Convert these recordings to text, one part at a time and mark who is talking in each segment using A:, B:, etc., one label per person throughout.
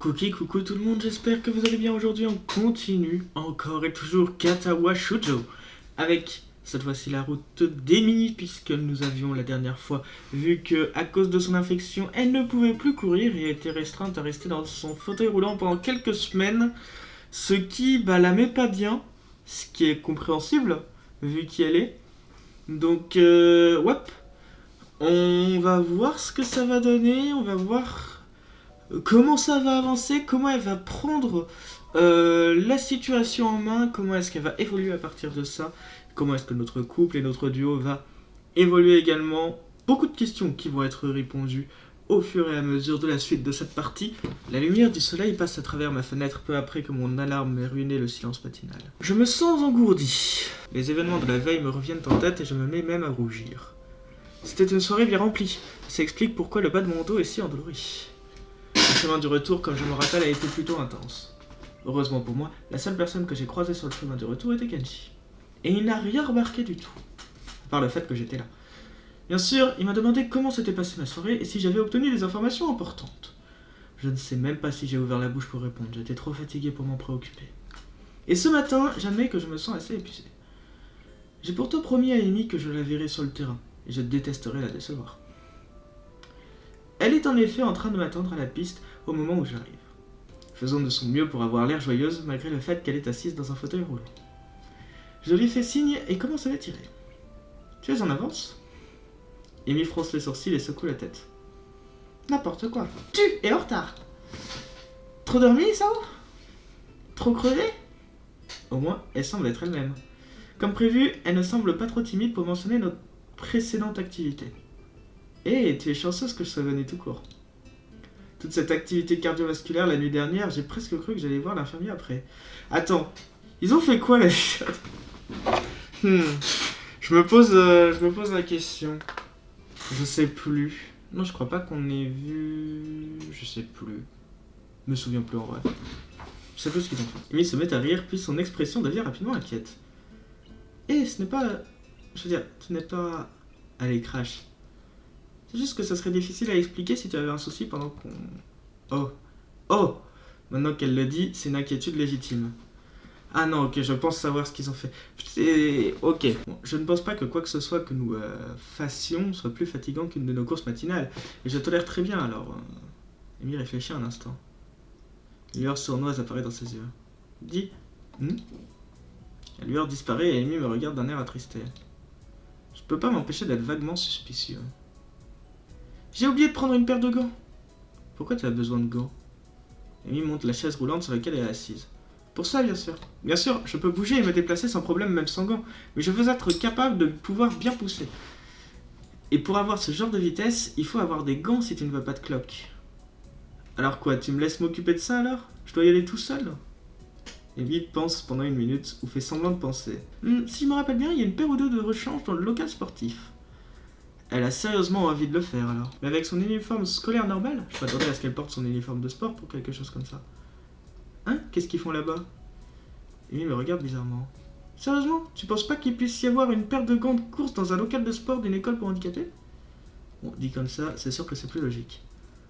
A: Coucou tout le monde, j'espère que vous allez bien. Aujourd'hui on continue encore et toujours Katawa Shoujo avec cette fois-ci la route d'Emily, puisque nous avions la dernière fois vu que à cause de son infection elle ne pouvait plus courir et était restreinte à rester dans son fauteuil roulant pendant quelques semaines, ce qui la met pas bien, ce qui est compréhensible vu qui elle est. Donc on va voir ce que ça va donner, on va voir comment ça va avancer, comment elle va prendre la situation en main, comment est-ce qu'elle va évoluer à partir de ça, comment est-ce que notre couple et notre duo va évoluer également. Beaucoup de questions qui vont être répondues au fur et à mesure de la suite de cette partie. La lumière du soleil passe à travers ma fenêtre peu après que mon alarme m'ait ruiné le silence matinal. Je me sens engourdi. Les événements de la veille me reviennent en tête et je me mets même à rougir. C'était une soirée bien remplie. Ça explique pourquoi le bas de mon dos est si endolori. Le chemin du retour, comme je me rappelle, a été plutôt intense. Heureusement pour moi, la seule personne que j'ai croisée sur le chemin du retour était Kenji. Et il n'a rien remarqué du tout, à part le fait que j'étais là. Bien sûr, il m'a demandé comment s'était passée ma soirée et si j'avais obtenu des informations importantes. Je ne sais même pas si j'ai ouvert la bouche pour répondre, j'étais trop fatigué pour m'en préoccuper. Et ce matin, j'admets que je me sens assez épuisé. J'ai pourtant promis à Amy que je la verrai sur le terrain, et je détesterais la décevoir. Elle est en effet en train de m'attendre à la piste au moment où j'arrive, faisant de son mieux pour avoir l'air joyeuse malgré le fait qu'elle est assise dans un fauteuil roulant. Je lui fais signe et commence à l'étirer. Tu es en avance ? Amy fronce les sourcils et secoue la tête. N'importe quoi. Tu es en retard. Trop dormi, ça ? Trop crevé ? Au moins, elle semble être elle-même. Comme prévu, elle ne semble pas trop timide pour mentionner notre précédente activité. Et tu es chanceuse que je sois venu tout court. Toute cette activité cardiovasculaire la nuit dernière, j'ai presque cru que j'allais voir l'infirmier après. Attends, ils ont fait quoi la vie ? Je me pose la question. Je sais plus. Non, je crois pas qu'on ait vu... Je sais plus. Je me souviens plus en vrai. Je sais plus ce qu'ils ont fait. Amy se met à rire, puis son expression devient rapidement inquiète. Ce n'est pas... Je veux dire, ce n'est pas... Allez, crash. C'est juste que ça serait difficile à expliquer si tu avais un souci pendant qu'on... Oh Maintenant qu'elle le dit, c'est une inquiétude légitime. Ah non, ok, je pense savoir ce qu'ils ont fait. C'est... Ok. Bon, je ne pense pas que quoi que ce soit que nous fassions soit plus fatigant qu'une de nos courses matinales. Et je tolère très bien, alors... Amy réfléchit un instant. Une lueur sournoise apparaît dans ses yeux. Dis. La lueur disparaît et Amy me regarde d'un air attristé. Je peux pas m'empêcher d'être vaguement suspicieux. J'ai oublié de prendre une paire de gants. Pourquoi tu as besoin de gants ? Amy monte la chaise roulante sur laquelle elle est assise. Pour ça, bien sûr. Bien sûr, je peux bouger et me déplacer sans problème, même sans gants. Mais je veux être capable de pouvoir bien pousser. Et pour avoir ce genre de vitesse, il faut avoir des gants si tu ne veux pas de cloque. Alors quoi, tu me laisses m'occuper de ça alors ? Je dois y aller tout seul ? Amy pense pendant une minute, ou fait semblant de penser. Si je me rappelle bien, il y a une paire ou deux de rechange dans le local sportif. Elle a sérieusement envie de le faire alors. Mais avec son uniforme scolaire normal, je m'attendais à ce qu'elle porte son uniforme de sport pour quelque chose comme ça. Hein ? Qu'est-ce qu'ils font là-bas ? Amy me regarde bizarrement. Sérieusement ? Tu penses pas qu'il puisse y avoir une paire de gants de course dans un local de sport d'une école pour handicapés ? Bon, dit comme ça, c'est sûr que c'est plus logique.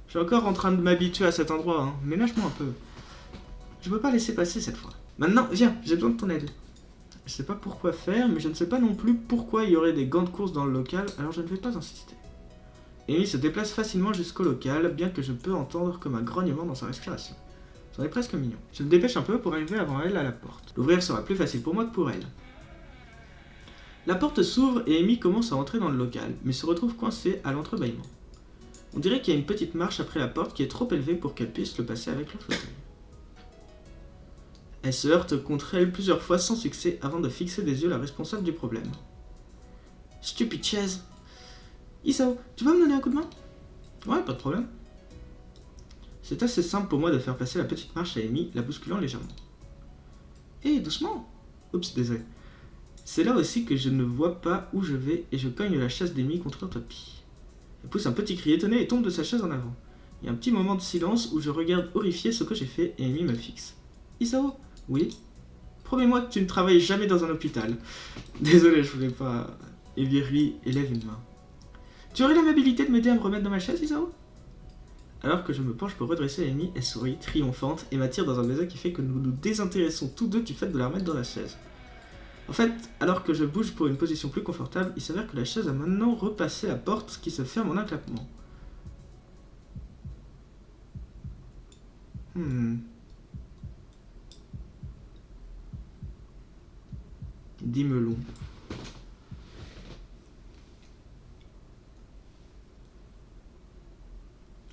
A: Je suis encore en train de m'habituer à cet endroit, mais lâche-moi un peu. Je peux pas laisser passer cette fois. Maintenant, viens, j'ai besoin de ton aide. Je sais pas pourquoi faire, mais je ne sais pas non plus pourquoi il y aurait des gants de course dans le local, alors je ne vais pas insister. Amy se déplace facilement jusqu'au local, bien que je peux entendre comme un grognement dans sa respiration. C'en est presque mignon. Je me dépêche un peu pour arriver avant elle à la porte. L'ouvrir sera plus facile pour moi que pour elle. La porte s'ouvre et Amy commence à entrer dans le local, mais se retrouve coincée à l'entrebâillement. On dirait qu'il y a une petite marche après la porte qui est trop élevée pour qu'elle puisse le passer avec le fauteuil. Elle se heurte contre elle plusieurs fois sans succès avant de fixer des yeux la responsable du problème. Stupide chaise. Isao, tu vas me donner un coup de main ? Ouais, pas de problème. C'est assez simple pour moi de faire passer la petite marche à Amy, la bousculant légèrement. Doucement. Oups, désolé. C'est là aussi que je ne vois pas où je vais et je cogne la chaise d'Amy contre un tapis. Elle pousse un petit cri étonné et tombe de sa chaise en avant. Il y a un petit moment de silence où je regarde horrifié ce que j'ai fait et Amy me fixe. Isao ? Oui. Promets-moi que tu ne travailles jamais dans un hôpital. Désolé, je voulais pas... Amy lui élève une main. Tu aurais l'amabilité de m'aider à me remettre dans ma chaise, Isao ? Alors que je me penche pour redresser Amy, elle sourit, triomphante, et m'attire dans un baiser qui fait que nous nous désintéressons tous deux du fait de la remettre dans la chaise. En fait, alors que je bouge pour une position plus confortable, il s'avère que la chaise a maintenant repassé la porte qui se ferme en un claquement. Dis melons.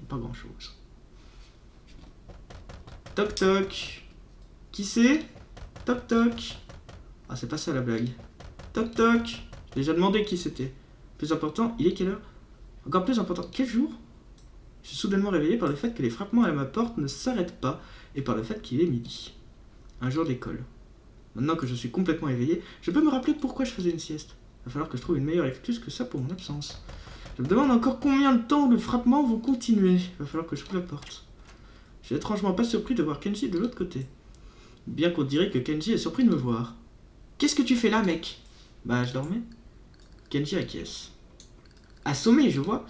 A: Pas grand chose. Toc toc. Qui c'est? Toc toc. Ah, c'est pas ça la blague. Toc toc. J'ai déjà demandé qui c'était. Plus important, il est quelle heure? Encore plus important, quel jour? Je suis soudainement réveillé par le fait que les frappements à ma porte ne s'arrêtent pas et par le fait qu'il est midi. Un jour d'école. Maintenant que je suis complètement éveillé, je peux me rappeler pourquoi je faisais une sieste. Il va falloir que je trouve une meilleure excuse que ça pour mon absence. Je me demande encore combien de temps les frappements vont continuer. Il va falloir que je ouvre la porte. Je suis étrangement pas surpris de voir Kenji de l'autre côté. Bien qu'on dirait que Kenji est surpris de me voir. Qu'est-ce que tu fais là, mec? Bah, je dormais. Kenji acquiesce. Assommé, je vois.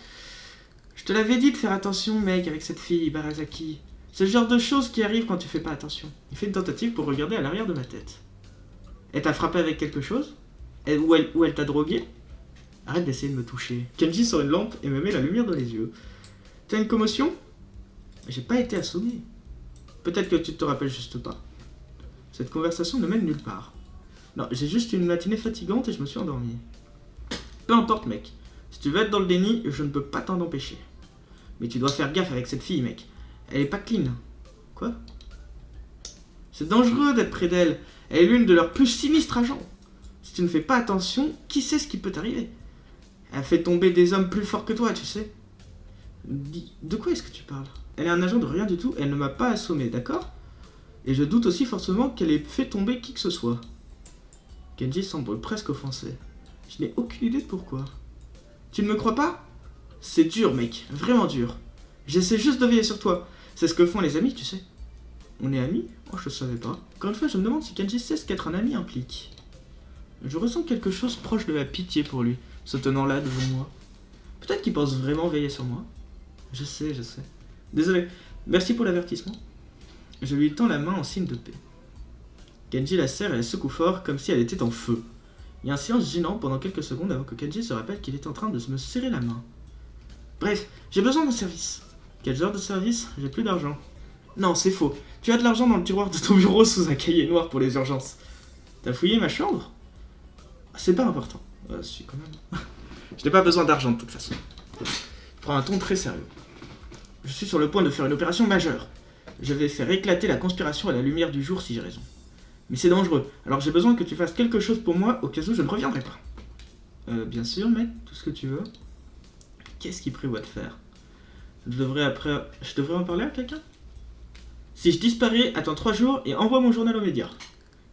A: Je te l'avais dit de faire attention, mec, avec cette fille, Barazaki. C'est le genre de choses qui arrivent quand tu fais pas attention. Il fait une tentative pour regarder à l'arrière de ma tête. Elle t'a frappé avec quelque chose? Ou elle t'a drogué? Arrête d'essayer de me toucher. Kenji sort une lampe et me met la lumière dans les yeux. T'as une commotion? J'ai pas été assommé. Peut-être que tu te rappelles juste pas. Cette conversation ne mène nulle part. Non, j'ai juste une matinée fatigante et je me suis endormi. Peu importe, mec. Si tu veux être dans le déni, je ne peux pas t'en empêcher. Mais tu dois faire gaffe avec cette fille, mec. Elle est pas clean. Quoi? C'est dangereux d'être près d'elle. Elle est l'une de leurs plus sinistres agents. Si tu ne fais pas attention, qui sait ce qui peut t'arriver? Elle fait tomber des hommes plus forts que toi, tu sais. De quoi est-ce que tu parles? Elle est un agent de rien du tout, elle ne m'a pas assommé, d'accord? Et je doute aussi forcément qu'elle ait fait tomber qui que ce soit. Kenji semble presque offensé. Je n'ai aucune idée de pourquoi. Tu ne me crois pas? C'est dur, mec, vraiment dur. J'essaie juste de veiller sur toi. C'est ce que font les amis, tu sais. On est amis? Oh, je le savais pas. Encore une fois, je me demande si Kenji sait ce qu'être un ami implique. Je ressens quelque chose proche de la pitié pour lui, se tenant là devant moi. Peut-être qu'il pense vraiment veiller sur moi. Je sais. Désolé, merci pour l'avertissement. Je lui tends la main en signe de paix. Kenji la serre et la secoue fort comme si elle était en feu. Il y a un silence gênant pendant quelques secondes avant que Kenji se rappelle qu'il est en train de me serrer la main. Bref, j'ai besoin d'un service. Quel genre de service? J'ai plus d'argent. Non, c'est faux. Tu as de l'argent dans le tiroir de ton bureau sous un cahier noir pour les urgences. T'as fouillé ma chambre? C'est pas important. Si, quand même. Je n'ai pas besoin d'argent de toute façon. Je prends un ton très sérieux. Je suis sur le point de faire une opération majeure. Je vais faire éclater la conspiration à la lumière du jour si j'ai raison. Mais c'est dangereux, alors j'ai besoin que tu fasses quelque chose pour moi au cas où je ne reviendrai pas. Bien sûr, mec, tout ce que tu veux. Qu'est-ce qu'il prévoit de faire? Je devrais en parler à quelqu'un? Si je disparais, attends 3 jours et envoie mon journal aux médias.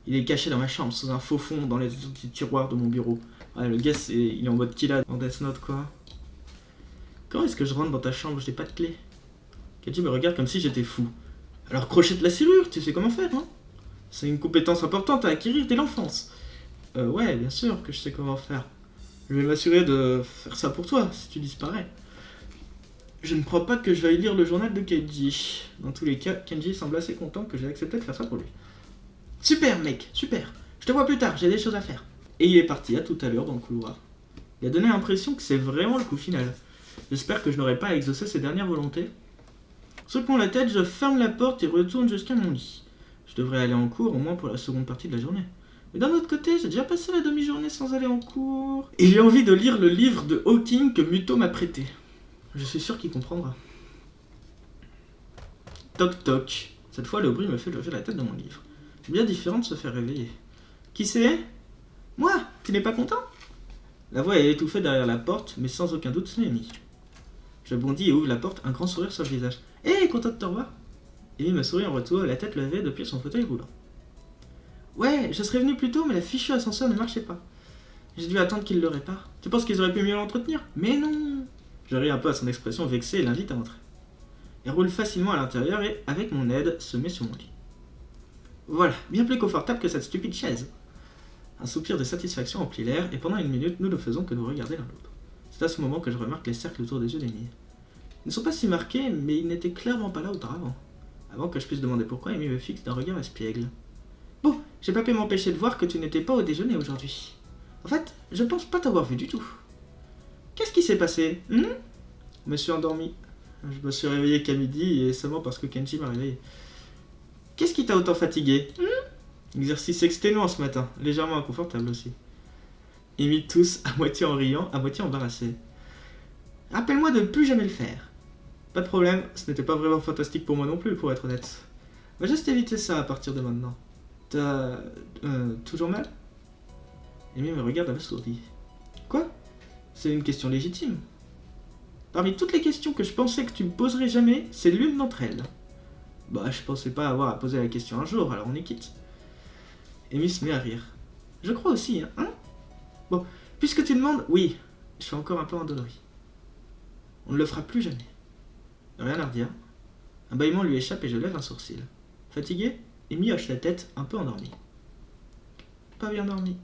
A: Il est caché dans ma chambre, sous un faux fond, dans les tiroirs de mon bureau. Ouais, le gars, il est en mode killa en Death Note, quoi. Comment est-ce que je rentre dans ta chambre? J'ai pas de clé. Kenji me regarde comme si j'étais fou. Alors crochette la serrure, tu sais comment faire, non? C'est une compétence importante à acquérir dès l'enfance. Ouais, bien sûr que je sais comment faire. Je vais m'assurer de faire ça pour toi, si tu disparais. Je ne crois pas que je vais lire le journal de Kenji. Dans tous les cas, Kenji semble assez content que j'ai accepté de faire ça pour lui. Super, mec, super. Je te vois plus tard, j'ai des choses à faire. Et il est parti, à tout à l'heure, dans le couloir. Il a donné l'impression que c'est vraiment le coup final. J'espère que je n'aurai pas à exaucer ses dernières volontés. Secouant la tête, je ferme la porte et retourne jusqu'à mon lit. Je devrais aller en cours, au moins pour la seconde partie de la journée. Mais d'un autre côté, j'ai déjà passé la demi-journée sans aller en cours. Et j'ai envie de lire le livre de Hawking que Muto m'a prêté. Je suis sûr qu'il comprendra. Toc toc. Cette fois, le bruit me fait lever la tête de mon livre. C'est bien différent de se faire réveiller. Qui c'est? Moi? Tu n'es pas content? La voix est étouffée derrière la porte, mais sans aucun doute, ce n'est Amy. Je bondis et ouvre la porte, un grand sourire sur le visage. Hé, content de te revoir? Amy me sourit en retour, la tête levée depuis son fauteuil roulant. Ouais, je serais venu plus tôt, mais la fichue ascenseur ne marchait pas. J'ai dû attendre qu'il le répare. Tu penses qu'ils auraient pu mieux l'entretenir? Mais non! Je ris un peu à son expression vexée et l'invite à entrer. Elle roule facilement à l'intérieur et, avec mon aide, se met sur mon lit. Voilà, bien plus confortable que cette stupide chaise. Un soupir de satisfaction emplit l'air et pendant une minute, nous ne faisons que nous regarder l'un l'autre. C'est à ce moment que je remarque les cercles autour des yeux d'Amy. Ils ne sont pas si marqués, mais ils n'étaient clairement pas là auparavant. Avant que je puisse demander pourquoi, Amy me fixe d'un regard espiègle. Bon, j'ai pas pu m'empêcher de voir que tu n'étais pas au déjeuner aujourd'hui. En fait, je pense pas t'avoir vu du tout. Qu'est-ce qui s'est passé? Je me suis endormi. Je me suis réveillé qu'à midi et seulement parce que Kenji m'a réveillé. Qu'est-ce qui t'a autant fatigué? Exercice exténuant ce matin, légèrement inconfortable aussi. Amy tousse, à moitié en riant, à moitié embarrassée. Rappelle-moi de ne plus jamais le faire. Pas de problème, ce n'était pas vraiment fantastique pour moi non plus, pour être honnête. On va juste éviter ça à partir de maintenant. T'as... toujours mal? Amy me regarde abasourdie. Quoi? C'est une question légitime. Parmi toutes les questions que je pensais que tu me poserais jamais, c'est l'une d'entre elles. Bah, je pensais pas avoir à poser la question un jour, alors on est quitte. Amy se met à rire. Je crois aussi, hein? Bon, puisque tu demandes, oui, je suis encore un peu endolori. On ne le fera plus jamais. Rien à redire. Un bâillement lui échappe et je lève un sourcil. Fatigué, Amy hoche la tête, un peu endormie. Pas bien dormi.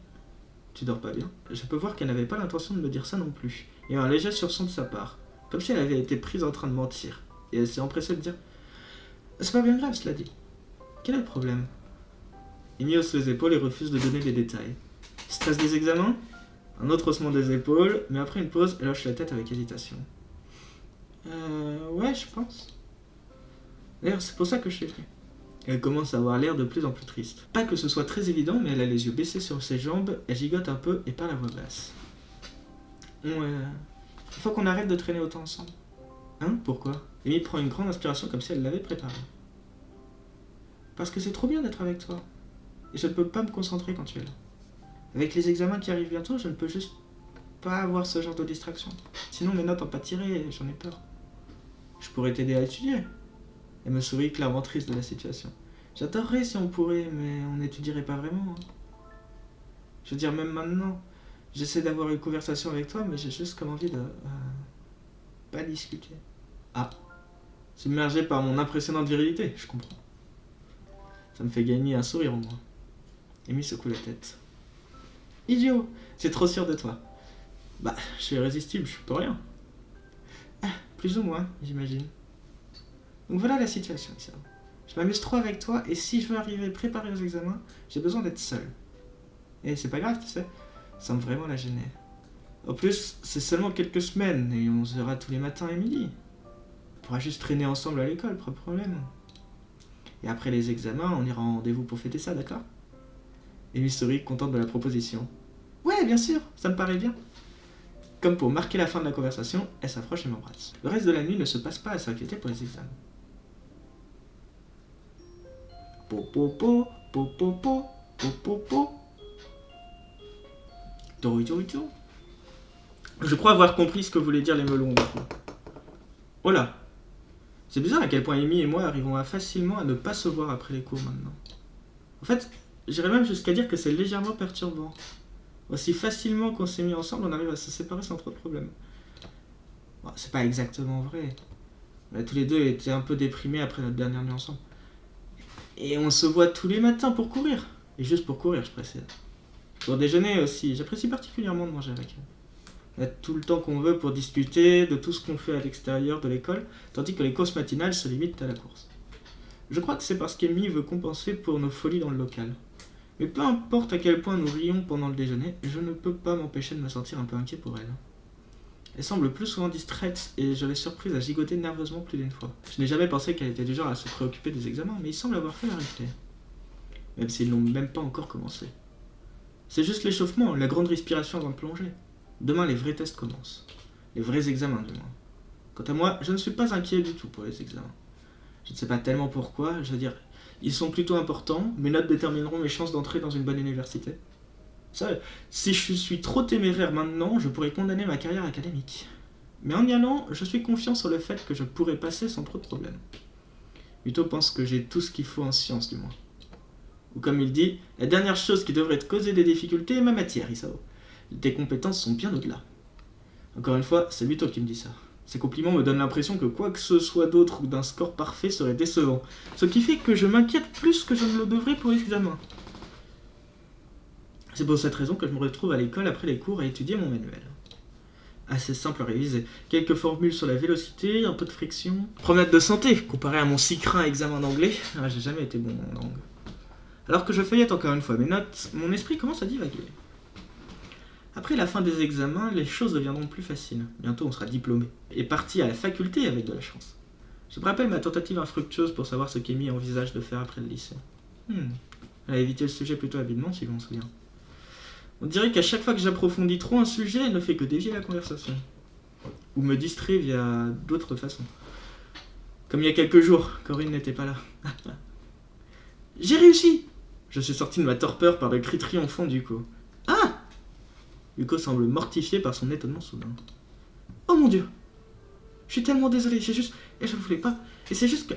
A: Tu dors pas bien? Je peux voir qu'elle n'avait pas l'intention de me dire ça non plus. Il y a un léger sursaut de sa part, comme si elle avait été prise en train de mentir. Et elle s'est empressée de dire c'est pas bien grave, cela dit. Quel est le problème? Amy hausse les épaules et refuse de donner des détails. Stress des examens? Un autre haussement des épaules, mais après une pause, elle hoche la tête avec hésitation. Ouais, je pense. D'ailleurs, c'est pour ça que je suis venue. Elle commence à avoir l'air de plus en plus triste. Pas que ce soit très évident, mais elle a les yeux baissés sur ses jambes, elle gigote un peu et parle à voix basse. Il faut qu'on arrête de traîner autant ensemble. Hein? Pourquoi? Amy prend une grande inspiration comme si elle l'avait préparée. Parce que c'est trop bien d'être avec toi. Et je ne peux pas me concentrer quand tu es là. Avec les examens qui arrivent bientôt, je ne peux juste pas avoir ce genre de distraction. Sinon mes notes n'ont pas tiré et j'en ai peur. Je pourrais t'aider à étudier. Elle me sourit, clairement triste de la situation. J'adorerais si on pourrait, mais on n'étudierait pas vraiment. Je veux dire, même maintenant, j'essaie d'avoir une conversation avec toi, mais j'ai juste comme envie de... pas discuter. Ah. Submergé par mon impressionnante virilité, je comprends. Ça me fait gagner un sourire en moi. Amy secoue la tête. Idiot, c'est trop sûr de toi. Bah, je suis irrésistible, je peux rien. Ah, plus ou moins, j'imagine. Donc voilà la situation, Isao. Je m'amuse trop avec toi et si je veux arriver préparé aux examens, j'ai besoin d'être seul. Et c'est pas grave, tu sais, ça semble vraiment la gêner. En plus, c'est seulement quelques semaines et on se verra tous les matins et midi. On pourra juste traîner ensemble à l'école, pas de problème. Et après les examens, on ira en rendez-vous pour fêter ça, d'accord? Amy sourit, contente de la proposition. Ouais, bien sûr, ça me paraît bien. Comme pour marquer la fin de la conversation, elle s'approche et m'embrasse. Le reste de la nuit ne se passe pas à s'inquiéter pour les examens. Po. Torito. Je crois avoir compris ce que voulaient dire les melons du coup. Oh là. C'est bizarre à quel point Amy et moi arrivons facilement à ne pas se voir après les cours maintenant. En fait, j'irais même jusqu'à dire que c'est légèrement perturbant. Aussi facilement qu'on s'est mis ensemble, on arrive à se séparer sans trop de problèmes. Bon, c'est pas exactement vrai. On a tous les deux été un peu déprimés après notre dernière nuit ensemble. Et on se voit tous les matins pour courir. Et juste pour courir, je précise. Pour déjeuner aussi, j'apprécie particulièrement de manger avec elle. On a tout le temps qu'on veut pour discuter de tout ce qu'on fait à l'extérieur de l'école, tandis que les courses matinales se limitent à la course. Je crois que c'est parce qu'Amy veut compenser pour nos folies dans le local. Mais peu importe à quel point nous rions pendant le déjeuner, je ne peux pas m'empêcher de me sentir un peu inquiet pour elle. Elle semble plus souvent distraite et je l'ai surprise à gigoter nerveusement plus d'une fois. Je n'ai jamais pensé qu'elle était du genre à se préoccuper des examens, mais il semble avoir fait l'arrêter. Même s'ils n'ont même pas encore commencé. C'est juste l'échauffement, la grande respiration avant de plonger. Demain, les vrais tests commencent. Les vrais examens, du moins. Quant à moi, je ne suis pas inquiet du tout pour les examens. Je ne sais pas tellement pourquoi, je veux dire, ils sont plutôt importants, mes notes détermineront mes chances d'entrer dans une bonne université. Ça, si je suis trop téméraire maintenant, je pourrais condamner ma carrière académique. Mais en y allant, je suis confiant sur le fait que je pourrais passer sans trop de problèmes. Muto pense que j'ai tout ce qu'il faut en sciences, du moins. Ou comme il dit, la dernière chose qui devrait te causer des difficultés est ma matière, Isao. Tes compétences sont bien au-delà. Encore une fois, c'est Muto qui me dit ça. Ces compliments me donnent l'impression que quoi que ce soit d'autre ou d'un score parfait serait décevant. Ce qui fait que je m'inquiète plus que je ne le devrais pour les examens. C'est pour cette raison que je me retrouve à l'école après les cours à étudier mon manuel. Assez simple à réviser. Quelques formules sur la vélocité, un peu de friction. Promenade de santé, comparé à mon si craint examen d'anglais. Ah, j'ai jamais été bon en langue. Alors que je feuillette encore une fois mes notes, mon esprit commence à divaguer. Après la fin des examens, les choses deviendront plus faciles. Bientôt on sera diplômé. Et parti à la faculté avec de la chance. Je me rappelle ma tentative infructueuse pour savoir ce qu'Amy envisage de faire après le lycée. Elle a évité le sujet plutôt habilement, si je m'en souviens. On dirait qu'à chaque fois que j'approfondis trop un sujet, elle ne fait que dévier la conversation. Ou me distrait via d'autres façons. Comme il y a quelques jours, Corinne n'était pas là. J'ai réussi! Je suis sorti de ma torpeur par le cri triomphant d'Yuko. Ah! Yuko semble mortifié par son étonnement soudain. Oh mon dieu! Je suis tellement désolé, j'ai juste... Et je ne voulais pas... Et c'est juste que...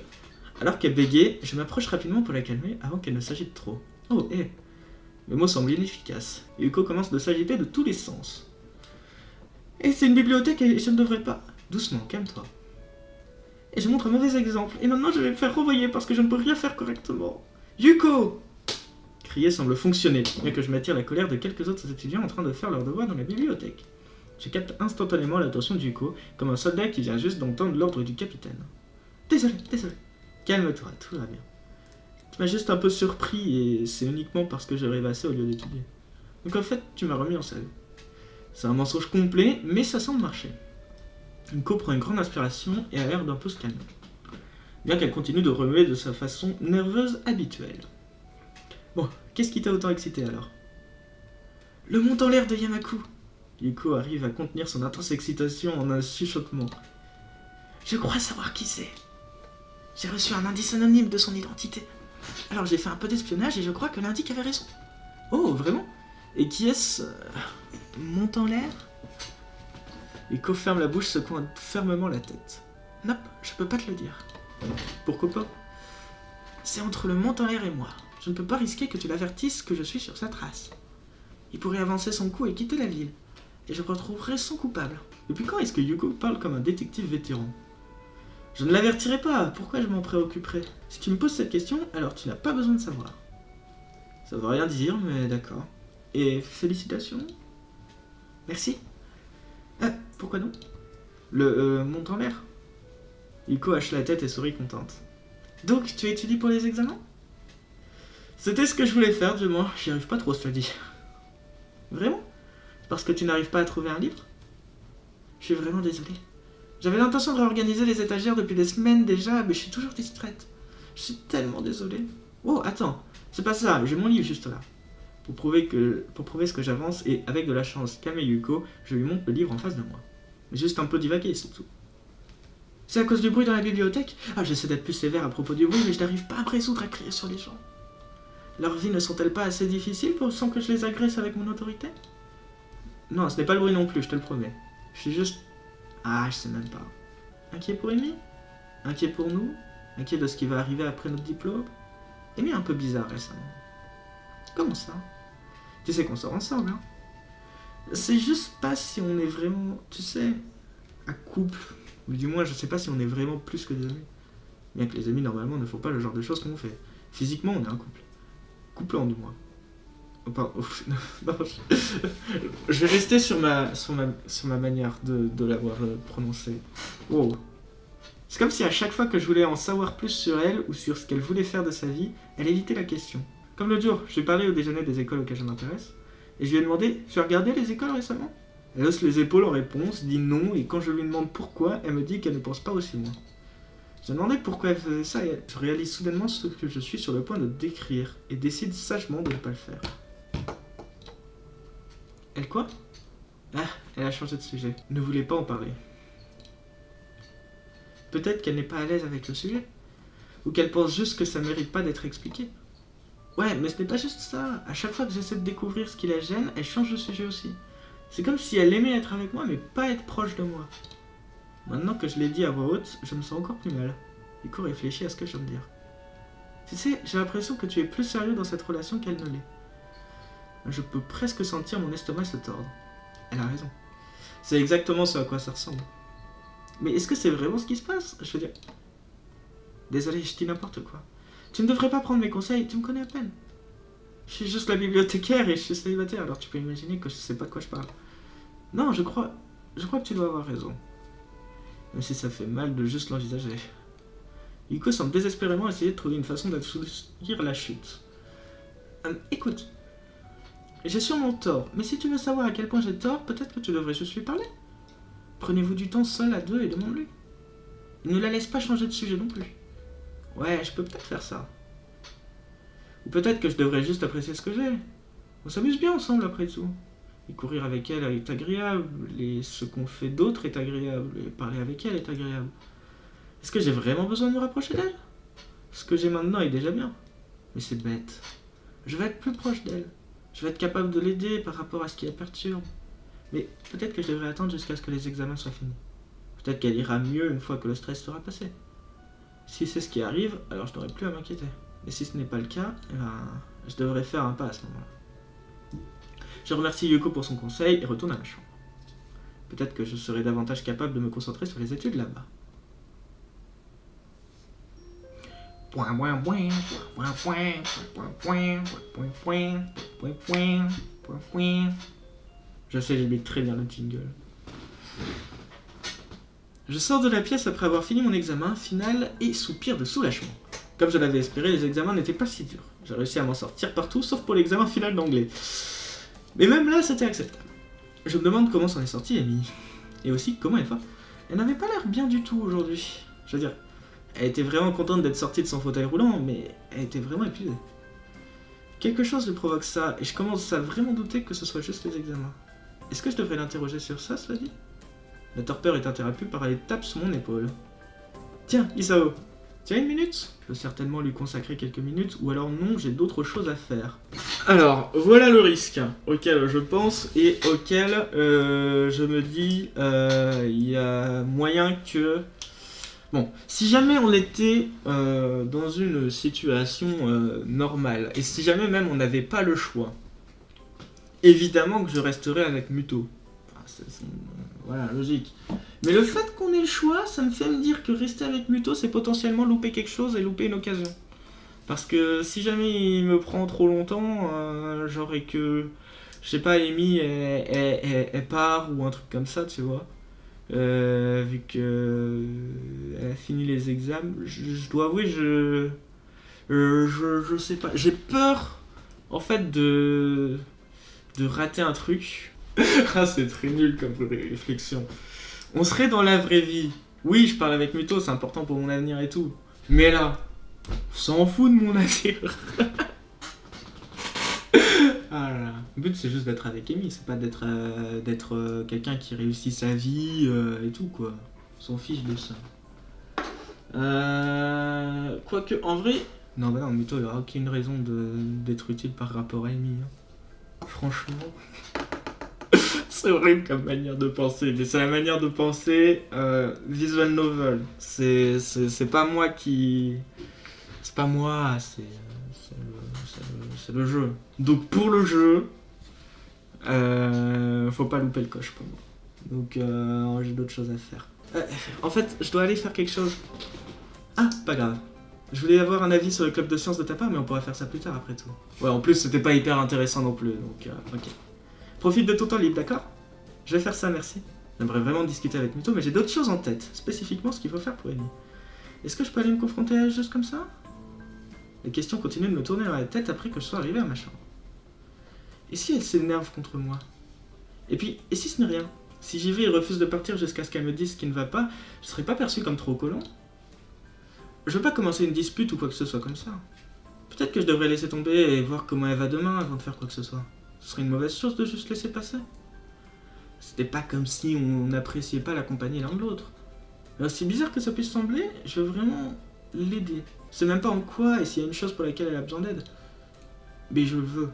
A: Alors qu'elle bégait, je m'approche rapidement pour la calmer avant qu'elle ne s'agite trop. Oh, hé! Le mot semble inefficace. Yuko commence de s'agiter de tous les sens. Et c'est une bibliothèque et je ne devrais pas... Doucement, calme-toi. Et je montre un mauvais exemple. Et maintenant je vais me faire renvoyer parce que je ne peux rien faire correctement. Yuko! Crier semble fonctionner, bien que je m'attire la colère de quelques autres étudiants en train de faire leurs devoirs dans la bibliothèque. Je capte instantanément l'attention de Yuko, comme un soldat qui vient juste d'entendre l'ordre du capitaine. Désolé. Calme-toi, tout va bien. Tu m'as juste un peu surpris et c'est uniquement parce que je rêvassais au lieu d'étudier. Donc en fait, tu m'as remis en selle. C'est un mensonge complet, mais ça semble marcher. Yuko prend une grande inspiration et a l'air d'un peu se calmer. Bien qu'elle continue de remuer de sa façon nerveuse habituelle. Bon, qu'est-ce qui t'a autant excité alors? Le mont en l'air de Yamaku. Yuko arrive à contenir son intense excitation en un chuchotement. Je crois savoir qui c'est. J'ai reçu un indice anonyme de son identité. Alors j'ai fait un peu d'espionnage et je crois que l'indique avait raison. Oh, vraiment? Et qui est-ce? Mont en l'air? Yuko ferme la bouche, secouant fermement la tête. Nope, je peux pas te le dire. Pourquoi pas? C'est entre le mont en l'air et moi. Je ne peux pas risquer que tu l'avertisses que je suis sur sa trace. Il pourrait avancer son coup et quitter la ville. Et je retrouverai son coupable. Depuis quand est-ce que Yuko parle comme un détective vétéran? Je ne l'avertirai pas, pourquoi je m'en préoccuperais? Si tu me poses cette question, alors tu n'as pas besoin de savoir. Ça veut rien dire, mais d'accord. Et félicitations. Merci. Pourquoi non? Le mont en l'air. Yuko hache la tête et sourit contente. Donc, tu étudies pour les examens? C'était ce que je voulais faire, du moins. J'y arrive pas trop, cela dit. Vraiment? Parce que tu n'arrives pas à trouver un livre? Je suis vraiment désolée. J'avais l'intention de réorganiser les étagères depuis des semaines déjà, mais je suis toujours distraite. Je suis tellement désolée. Oh, attends. C'est pas ça, j'ai mon livre juste là. Pour prouver ce que j'avance, et avec de la chance, calmer Yuko, je lui montre le livre en face de moi. Juste un peu divagué, c'est tout. C'est à cause du bruit dans la bibliothèque? Ah, j'essaie d'être plus sévère à propos du bruit, mais je n'arrive pas à me résoudre à crier sur les gens. Leurs vies ne sont-elles pas assez difficiles sans que je les agresse avec mon autorité? Non, ce n'est pas le bruit non plus, je te le promets. Je suis juste... Ah, je sais même pas. Inquiet pour Amy? Inquiet pour nous? Inquiet de ce qui va arriver après notre diplôme? Amy est un peu bizarre récemment. Comment ça? Tu sais qu'on sort ensemble, hein? C'est juste pas si on est vraiment, tu sais, un couple. Ou du moins, je sais pas si on est vraiment plus que des amis. Bien que les amis, normalement, ne font pas le genre de choses qu'on fait. Physiquement, on est un couple. Couplant, du moins. Oh, pardon. Non, je vais rester sur ma manière de l'avoir prononcé. Wow. C'est comme si à chaque fois que je voulais en savoir plus sur elle ou sur ce qu'elle voulait faire de sa vie, elle évitait la question. Comme l'autre jour, je lui ai parlé au déjeuner des écoles auxquelles je m'intéresse, et je lui ai demandé « Tu as regardé les écoles récemment ?» Elle hausse les épaules en réponse, dit non, et quand je lui demande pourquoi, elle me dit qu'elle ne pense pas aussi loin. Je me demandais pourquoi elle faisait ça, et je réalise soudainement ce que je suis sur le point de décrire, et décide sagement de ne pas le faire. Elle quoi? Ah, elle a changé de sujet. Ne voulait pas en parler. Peut-être qu'elle n'est pas à l'aise avec le sujet. Ou qu'elle pense juste que ça mérite pas d'être expliqué. Ouais, mais ce n'est pas juste ça. À chaque fois que j'essaie de découvrir ce qui la gêne, elle change de sujet aussi. C'est comme si elle aimait être avec moi, mais pas être proche de moi. Maintenant que je l'ai dit à voix haute, je me sens encore plus mal. Yuko réfléchit à ce que je viens de dire. Tu sais, j'ai l'impression que tu es plus sérieux dans cette relation qu'elle ne l'est. Je peux presque sentir mon estomac se tordre. Elle a raison. C'est exactement ce à quoi ça ressemble. Mais est-ce que c'est vraiment ce qui se passe? Je veux dire... Désolé, je dis n'importe quoi. Tu ne devrais pas prendre mes conseils, tu me connais à peine. Je suis juste la bibliothécaire et je suis célibataire, alors tu peux imaginer que je sais pas de quoi je parle. Non, je crois... je crois que tu dois avoir raison. Même si ça fait mal de juste l'envisager. Yuko semble désespérément essayer de trouver une façon d'assouvir la chute. Écoute, j'ai sûrement tort, mais si tu veux savoir à quel point j'ai tort, peut-être que tu devrais juste lui parler. Prenez-vous du temps seul à deux et demande-lui. Ne la laisse pas changer de sujet non plus. Ouais, je peux peut-être faire ça. Ou peut-être que je devrais juste apprécier ce que j'ai. On s'amuse bien ensemble après tout. Et courir avec elle est agréable, et ce qu'on fait d'autre est agréable, et parler avec elle est agréable. Est-ce que j'ai vraiment besoin de me rapprocher d'elle? Ce que j'ai maintenant est déjà bien. Mais c'est bête. Je vais être plus proche d'elle. Je vais être capable de l'aider par rapport à ce qui la perturbe. Mais peut-être que je devrais attendre jusqu'à ce que les examens soient finis. Peut-être qu'elle ira mieux une fois que le stress sera passé. Si c'est ce qui arrive, alors je n'aurai plus à m'inquiéter. Et si ce n'est pas le cas, eh ben, je devrais faire un pas à ce moment-là. Je remercie Yuko pour son conseil et retourne à ma chambre. Peut-être que je serai davantage capable de me concentrer sur les études là-bas. Je sais, j'imite très bien le jingle. Je sors de la pièce après avoir fini mon examen final et soupire de soulagement. Comme je l'avais espéré, les examens n'étaient pas si durs. J'ai réussi à m'en sortir partout, sauf pour l'examen final d'anglais. Mais même là, c'était acceptable. Je me demande comment s'en est sortie Amy. Et aussi, comment elle va. Elle n'avait pas l'air bien du tout aujourd'hui. Je veux dire, elle était vraiment contente d'être sortie de son fauteuil roulant, mais elle était vraiment épuisée. Quelque chose lui provoque ça, et je commence à vraiment douter que ce soit juste les examens. Est-ce que je devrais l'interroger sur ça, cela dit? La torpeur est interrompue par les tapes sur mon épaule. Tiens, Isao, tu as une minute? Je peux certainement lui consacrer quelques minutes, ou alors non, j'ai d'autres choses à faire. Alors, voilà le risque auquel je pense et auquel je me dis il y a moyen que... Bon, si jamais on était dans une situation normale, et si jamais même on n'avait pas le choix, évidemment que je resterais avec Muto. Enfin, voilà, logique. Mais le fait qu'on ait le choix, ça me fait me dire que rester avec Muto, c'est potentiellement louper quelque chose et louper une occasion. Parce que si jamais il me prend trop longtemps, j'aurais que... Je sais pas, Amy, elle part ou un truc comme ça, tu vois. Vu que elle a fini les examens, je dois avouer, je sais pas. J'ai peur, en fait, de rater un truc. Ah, c'est très nul comme réflexion. On serait dans la vraie vie. Oui, je parle avec Muto, c'est important pour mon avenir et tout. Mais là, on s'en fout de mon avenir. Ah là là. Le but c'est juste d'être avec Amy, c'est pas d'être quelqu'un qui réussit sa vie et tout quoi. On s'en fiche de ça. Quoique en vrai... Non bah non, Muto il aura aucune raison d'être utile par rapport à Amy. Hein. Franchement... C'est horrible comme manière de penser, mais c'est la manière de penser visual novel. C'est pas moi qui... C'est pas moi, c'est le jeu. Donc pour le jeu, faut pas louper le coche pour moi. Donc j'ai d'autres choses à faire. En fait, je dois aller faire quelque chose. Ah, pas grave. Je voulais avoir un avis sur le club de sciences de ta part, mais on pourra faire ça plus tard après tout. Ouais, en plus c'était pas hyper intéressant non plus, donc ok. Profite de ton temps libre, d'accord? Je vais faire ça, merci. J'aimerais vraiment discuter avec Muto, mais j'ai d'autres choses en tête, spécifiquement ce qu'il faut faire pour Amy. Est-ce que je peux aller me confronter à elle juste comme ça? Les questions continuent de me tourner dans la tête après que je sois arrivé à ma chambre. Et si elle s'énerve contre moi? Et puis, et si ce n'est rien? Si j'y vais et refuse de partir jusqu'à ce qu'elle me dise ce qui ne va pas, je serai pas perçu comme trop collant? Je veux pas commencer une dispute ou quoi que ce soit comme ça. Peut-être que je devrais laisser tomber et voir comment elle va demain avant de faire quoi que ce soit. Ce serait une mauvaise chose de juste laisser passer. C'était pas comme si on n'appréciait pas la compagnie l'un de l'autre. Mais aussi bizarre que ça puisse sembler, je veux vraiment l'aider. Je sais même pas en quoi et s'il y a une chose pour laquelle elle a besoin d'aide. Mais je veux.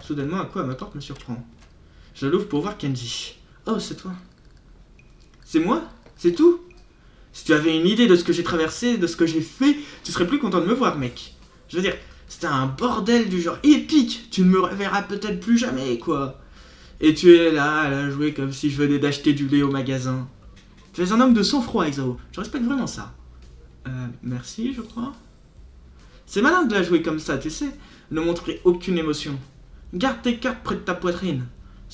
A: Soudainement, un coup à ma porte me surprend. Je l'ouvre pour voir Kenji. Oh, c'est toi. C'est moi? C'est tout? Si tu avais une idée de ce que j'ai traversé, de ce que j'ai fait, tu serais plus content de me voir, mec. Je veux dire, c'était un bordel du genre épique. Tu ne me reverras peut-être plus jamais, quoi. Et tu es là, à la jouer comme si je venais d'acheter du lait au magasin. Tu es un homme de sang-froid, Exao. Je respecte vraiment ça. Merci, je crois. C'est malin de la jouer comme ça, tu sais. Ne montrer aucune émotion. Garde tes cartes près de ta poitrine.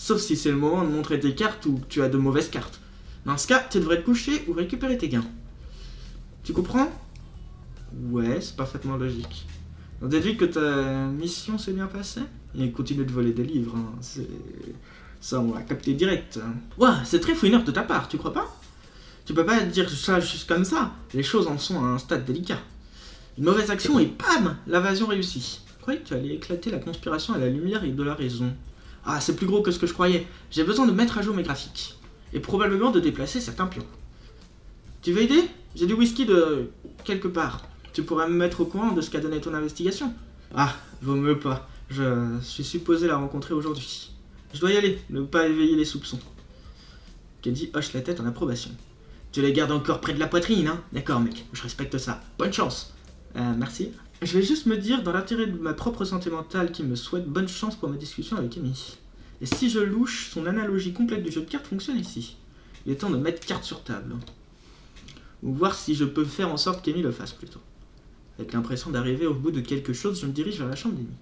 A: Sauf si c'est le moment de montrer tes cartes ou que tu as de mauvaises cartes. Dans ce cas, tu devrais te coucher ou récupérer tes gains. Tu comprends? Ouais, c'est parfaitement logique. On déduit que ta mission s'est bien passée? Et continue de voler des livres, hein. Ça, on l'a capté direct. Ouah, c'est très fouineur de ta part, tu crois pas? Tu peux pas dire ça juste comme ça. Les choses en sont à un stade délicat. Une mauvaise action et bam, l'invasion réussie. Je croyais que tu allais éclater la conspiration à la lumière et de la raison. Ah, c'est plus gros que ce que je croyais. J'ai besoin de mettre à jour mes graphiques. Et probablement de déplacer certains pions. Tu veux aider? J'ai du whisky de quelque part. Tu pourrais me mettre au courant de ce qu'a donné ton investigation? Ah, vaut mieux pas. Je suis supposé la rencontrer aujourd'hui. Je dois y aller, ne pas éveiller les soupçons. Kelly hoche la tête en approbation. Tu les gardes encore près de la poitrine, hein? D'accord, mec, je respecte ça. Bonne chance. Merci. Je vais juste me dire, dans l'intérêt de ma propre santé mentale, qu'il me souhaite bonne chance pour ma discussion avec Amy. Et si je louche, son analogie complète du jeu de cartes fonctionne ici. Il est temps de mettre carte sur table. Ou voir si je peux faire en sorte qu'Amy le fasse plutôt. Avec l'impression d'arriver au bout de quelque chose, je me dirige vers la chambre d'Amy.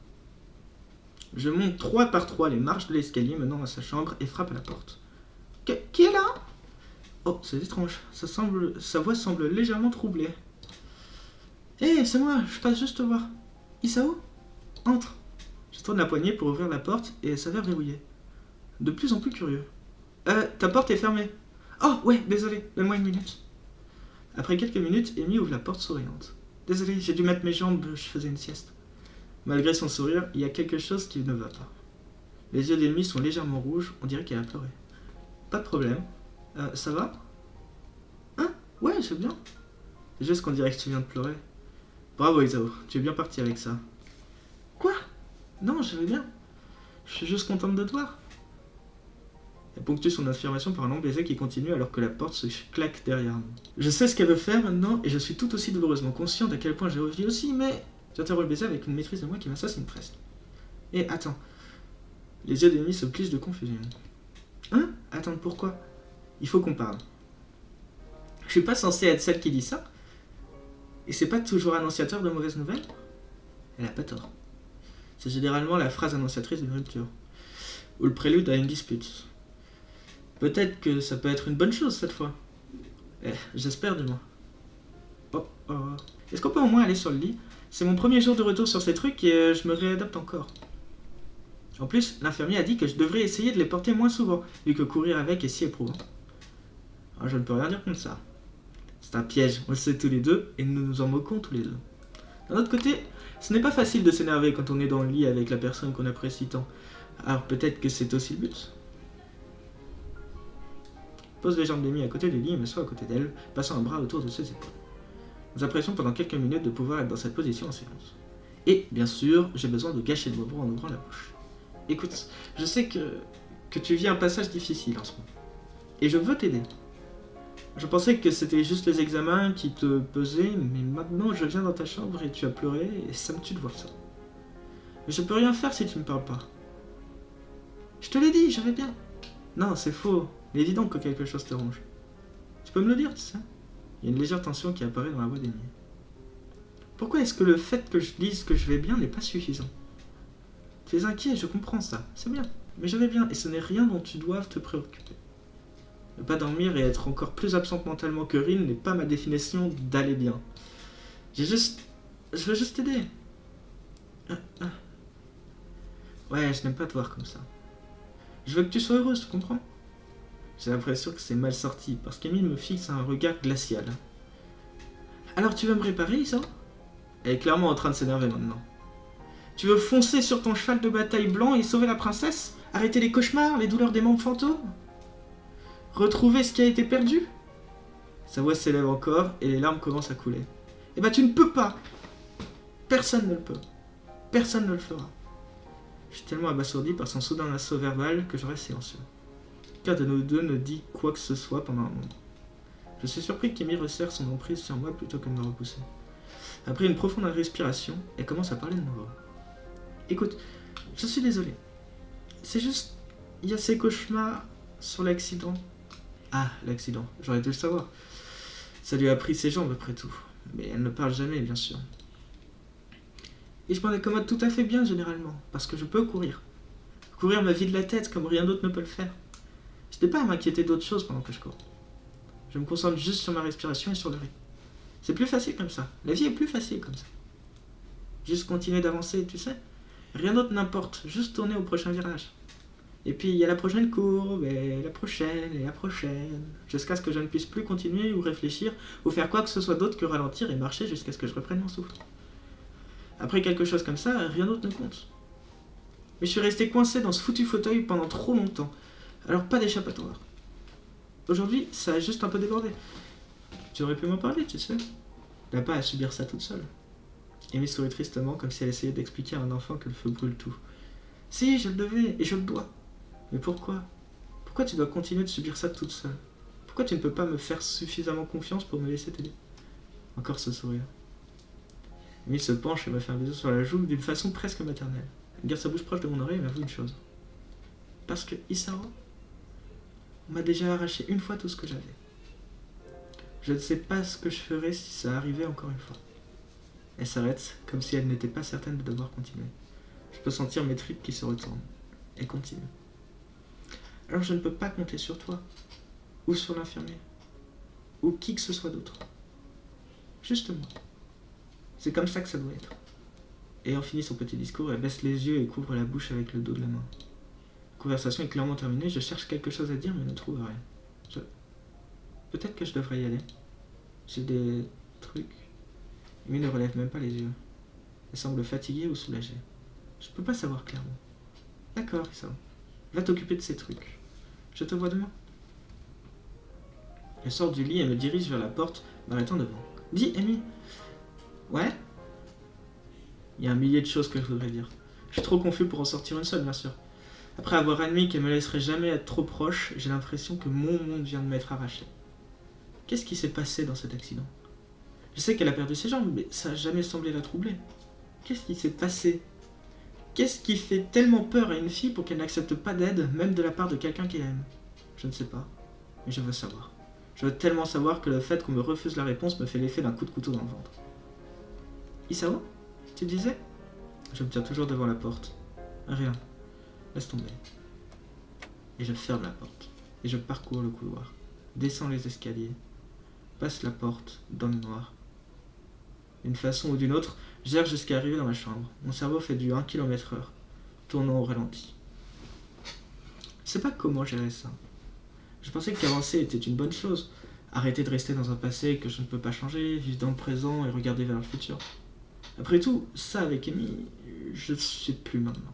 A: Je monte 3 par 3 les marches de l'escalier menant à sa chambre et frappe à la porte. Qui est là? Oh, c'est étrange. Sa voix semble légèrement troublée. Hé, c'est moi, je passe juste te voir. Isao? Entre. Je tourne la poignée pour ouvrir la porte et elle s'avère verrouillée. De plus en plus curieux. Ta porte est fermée. Oh, ouais, désolé, donne-moi une minute. Après quelques minutes, Amy ouvre la porte souriante. Désolé, j'ai dû mettre mes jambes, je faisais une sieste. Malgré son sourire, il y a quelque chose qui ne va pas. Les yeux d'Amy sont légèrement rouges, on dirait qu'elle a pleuré. Pas de problème. Ça va? Hein? Ouais, je vais bien. C'est juste qu'on dirait que tu viens de pleurer. Bravo Isao, tu es bien parti avec ça. Quoi? Non, je vais bien. Je suis juste contente de te voir. Elle ponctue son affirmation par un long baiser qui continue alors que la porte se claque derrière nous. Je sais ce qu'elle veut faire maintenant et je suis tout aussi douloureusement consciente à quel point j'ai envie aussi, mais j'interromps le baiser avec une maîtrise de moi qui m'assassine presque. Et attends. Les yeux d'Amy se plissent de confusion. Hein? Attends, pourquoi? Il faut qu'on parle. Je suis pas censée être celle qui dit ça? Et c'est pas toujours annonciateur de mauvaises nouvelles? Elle a pas tort. C'est généralement la phrase annonciatrice d'une rupture. Ou le prélude à une dispute. Peut-être que ça peut être une bonne chose cette fois. J'espère du moins. Oh. Est-ce qu'on peut au moins aller sur le lit? C'est mon premier jour de retour sur ces trucs et je me réadapte encore. En plus, l'infirmier a dit que je devrais essayer de les porter moins souvent, vu que courir avec est si éprouvant. Alors, je ne peux rien dire contre ça. C'est un piège, on le sait tous les deux, et nous nous en moquons tous les deux. D'un autre côté, ce n'est pas facile de s'énerver quand on est dans le lit avec la personne qu'on apprécie tant. Alors peut-être que c'est aussi le but. Pose les jambes d'Amy à côté du lit et m'assois à côté d'elle, passant un bras autour de ses épaules. Nous apprécions pendant quelques minutes de pouvoir être dans cette position en silence. Et, bien sûr, j'ai besoin de gâcher le moment en ouvrant la bouche. Écoute, je sais que tu vis un passage difficile en ce moment. Et je veux t'aider. Je pensais que c'était juste les examens qui te pesaient, mais maintenant je viens dans ta chambre et tu as pleuré, et ça me tue de voir ça. Mais je peux rien faire si tu me parles pas. Je te l'ai dit, je vais bien. Non, c'est faux. Il est évident que quelque chose te ronge. Tu peux me le dire, tu sais? Il y a une légère tension qui apparaît dans la voix d'Amy. Pourquoi est-ce que le fait que je dise que je vais bien n'est pas suffisant? Tu es inquiet, je comprends ça, c'est bien. Mais je vais bien, et ce n'est rien dont tu doives te préoccuper. Ne pas dormir et être encore plus absente mentalement que Rin n'est pas ma définition d'aller bien. Je veux juste t'aider. Ouais, je n'aime pas te voir comme ça. Je veux que tu sois heureuse, tu comprends? J'ai l'impression que c'est mal sorti, parce qu'Amy me fixe un regard glacial. Alors tu veux me réparer, ça? Elle est clairement en train de s'énerver maintenant. Tu veux foncer sur ton cheval de bataille blanc et sauver la princesse? Arrêter les cauchemars, les douleurs des membres fantômes? Retrouver ce qui a été perdu? Sa voix s'élève encore et les larmes commencent à couler. Eh ben tu ne peux pas! Personne ne le peut. Personne ne le fera. Je suis tellement abasourdi par son soudain assaut verbal que je reste silencieux. Aucun de nous deux ne dit quoi que ce soit pendant un moment. Je suis surpris qu'Amy resserre son emprise sur moi plutôt que de me repousser. Après une profonde respiration, elle commence à parler de nouveau. Écoute, je suis désolé. C'est juste... Il y a ces cauchemars sur l'accident. Ah, l'accident, j'aurais dû le savoir. Ça lui a pris ses jambes après tout. Mais elle ne parle jamais, bien sûr. Et je m'en accommode tout à fait bien, généralement, parce que je peux courir. Courir me vide la tête comme rien d'autre ne peut le faire. Je n'ai pas à m'inquiéter d'autre chose pendant que je cours. Je me concentre juste sur ma respiration et sur le rythme. C'est plus facile comme ça. La vie est plus facile comme ça. Juste continuer d'avancer, tu sais. Rien d'autre n'importe. Juste tourner au prochain virage. Et puis il y a la prochaine courbe, et la prochaine. Jusqu'à ce que je ne puisse plus continuer ou réfléchir, ou faire quoi que ce soit d'autre que ralentir et marcher jusqu'à ce que je reprenne mon souffle. Après quelque chose comme ça, rien d'autre ne compte. Mais je suis resté coincé dans ce foutu fauteuil pendant trop longtemps. Alors pas d'échappatoire. Aujourd'hui, ça a juste un peu débordé. Tu aurais pu m'en parler, tu sais. T'as pas à subir ça toute seule. Amy sourit tristement, comme si elle essayait d'expliquer à un enfant que le feu brûle tout. Si, je le devais, et je le dois. Mais pourquoi? Pourquoi tu dois continuer de subir ça toute seule? Pourquoi tu ne peux pas me faire suffisamment confiance pour me laisser t'aider? Encore ce sourire. Amy se penche et me fait un bisou sur la joue d'une façon presque maternelle. Elle garde sa bouche proche de mon oreille et m'avoue une chose. Parce que Isao m'a déjà arraché une fois tout ce que j'avais. Je ne sais pas ce que je ferais si ça arrivait encore une fois. Elle s'arrête, comme si elle n'était pas certaine de devoir continuer. Je peux sentir mes tripes qui se retournent. Elle continue. Alors je ne peux pas compter sur toi, ou sur l'infirmier, ou qui que ce soit d'autre. Juste moi. C'est comme ça que ça doit être. Et en finit son petit discours, elle baisse les yeux et couvre la bouche avec le dos de la main. La conversation est clairement terminée, je cherche quelque chose à dire mais ne trouve rien. Peut-être que je devrais y aller. J'ai des trucs. Amy ne relève même pas les yeux. Elle semble fatiguée ou soulagée. Je peux pas savoir clairement. D'accord, ça. Va t'occuper de ces trucs. Je te vois demain. Elle sort du lit et me dirige vers la porte, m'arrêtant devant. Dis, Amy. Ouais? Il y a un millier de choses que je voudrais dire. Je suis trop confus pour en sortir une seule, bien sûr. Après avoir admis qu'elle me laisserait jamais être trop proche, j'ai l'impression que mon monde vient de m'être arraché. Qu'est-ce qui s'est passé dans cet accident? Je sais qu'elle a perdu ses jambes, mais ça n'a jamais semblé la troubler. Qu'est-ce qui s'est passé? Qu'est-ce qui fait tellement peur à une fille pour qu'elle n'accepte pas d'aide, même de la part de quelqu'un qu'elle aime? Je ne sais pas, mais je veux savoir. Je veux tellement savoir que le fait qu'on me refuse la réponse me fait l'effet d'un coup de couteau dans le ventre. Isao? Tu disais? Je me tiens toujours devant la porte. Rien. Laisse tomber. Et je ferme la porte. Et je parcours le couloir. Descends les escaliers. Passe la porte dans le noir. D'une façon ou d'une autre, j'erre jusqu'à arriver dans ma chambre. Mon cerveau fait du 1 km/h, tournant au ralenti. Je sais pas comment gérer ça. Je pensais qu'avancer était une bonne chose. Arrêter de rester dans un passé que je ne peux pas changer, vivre dans le présent et regarder vers le futur. Après tout, ça avec Amy, je ne sais plus maintenant.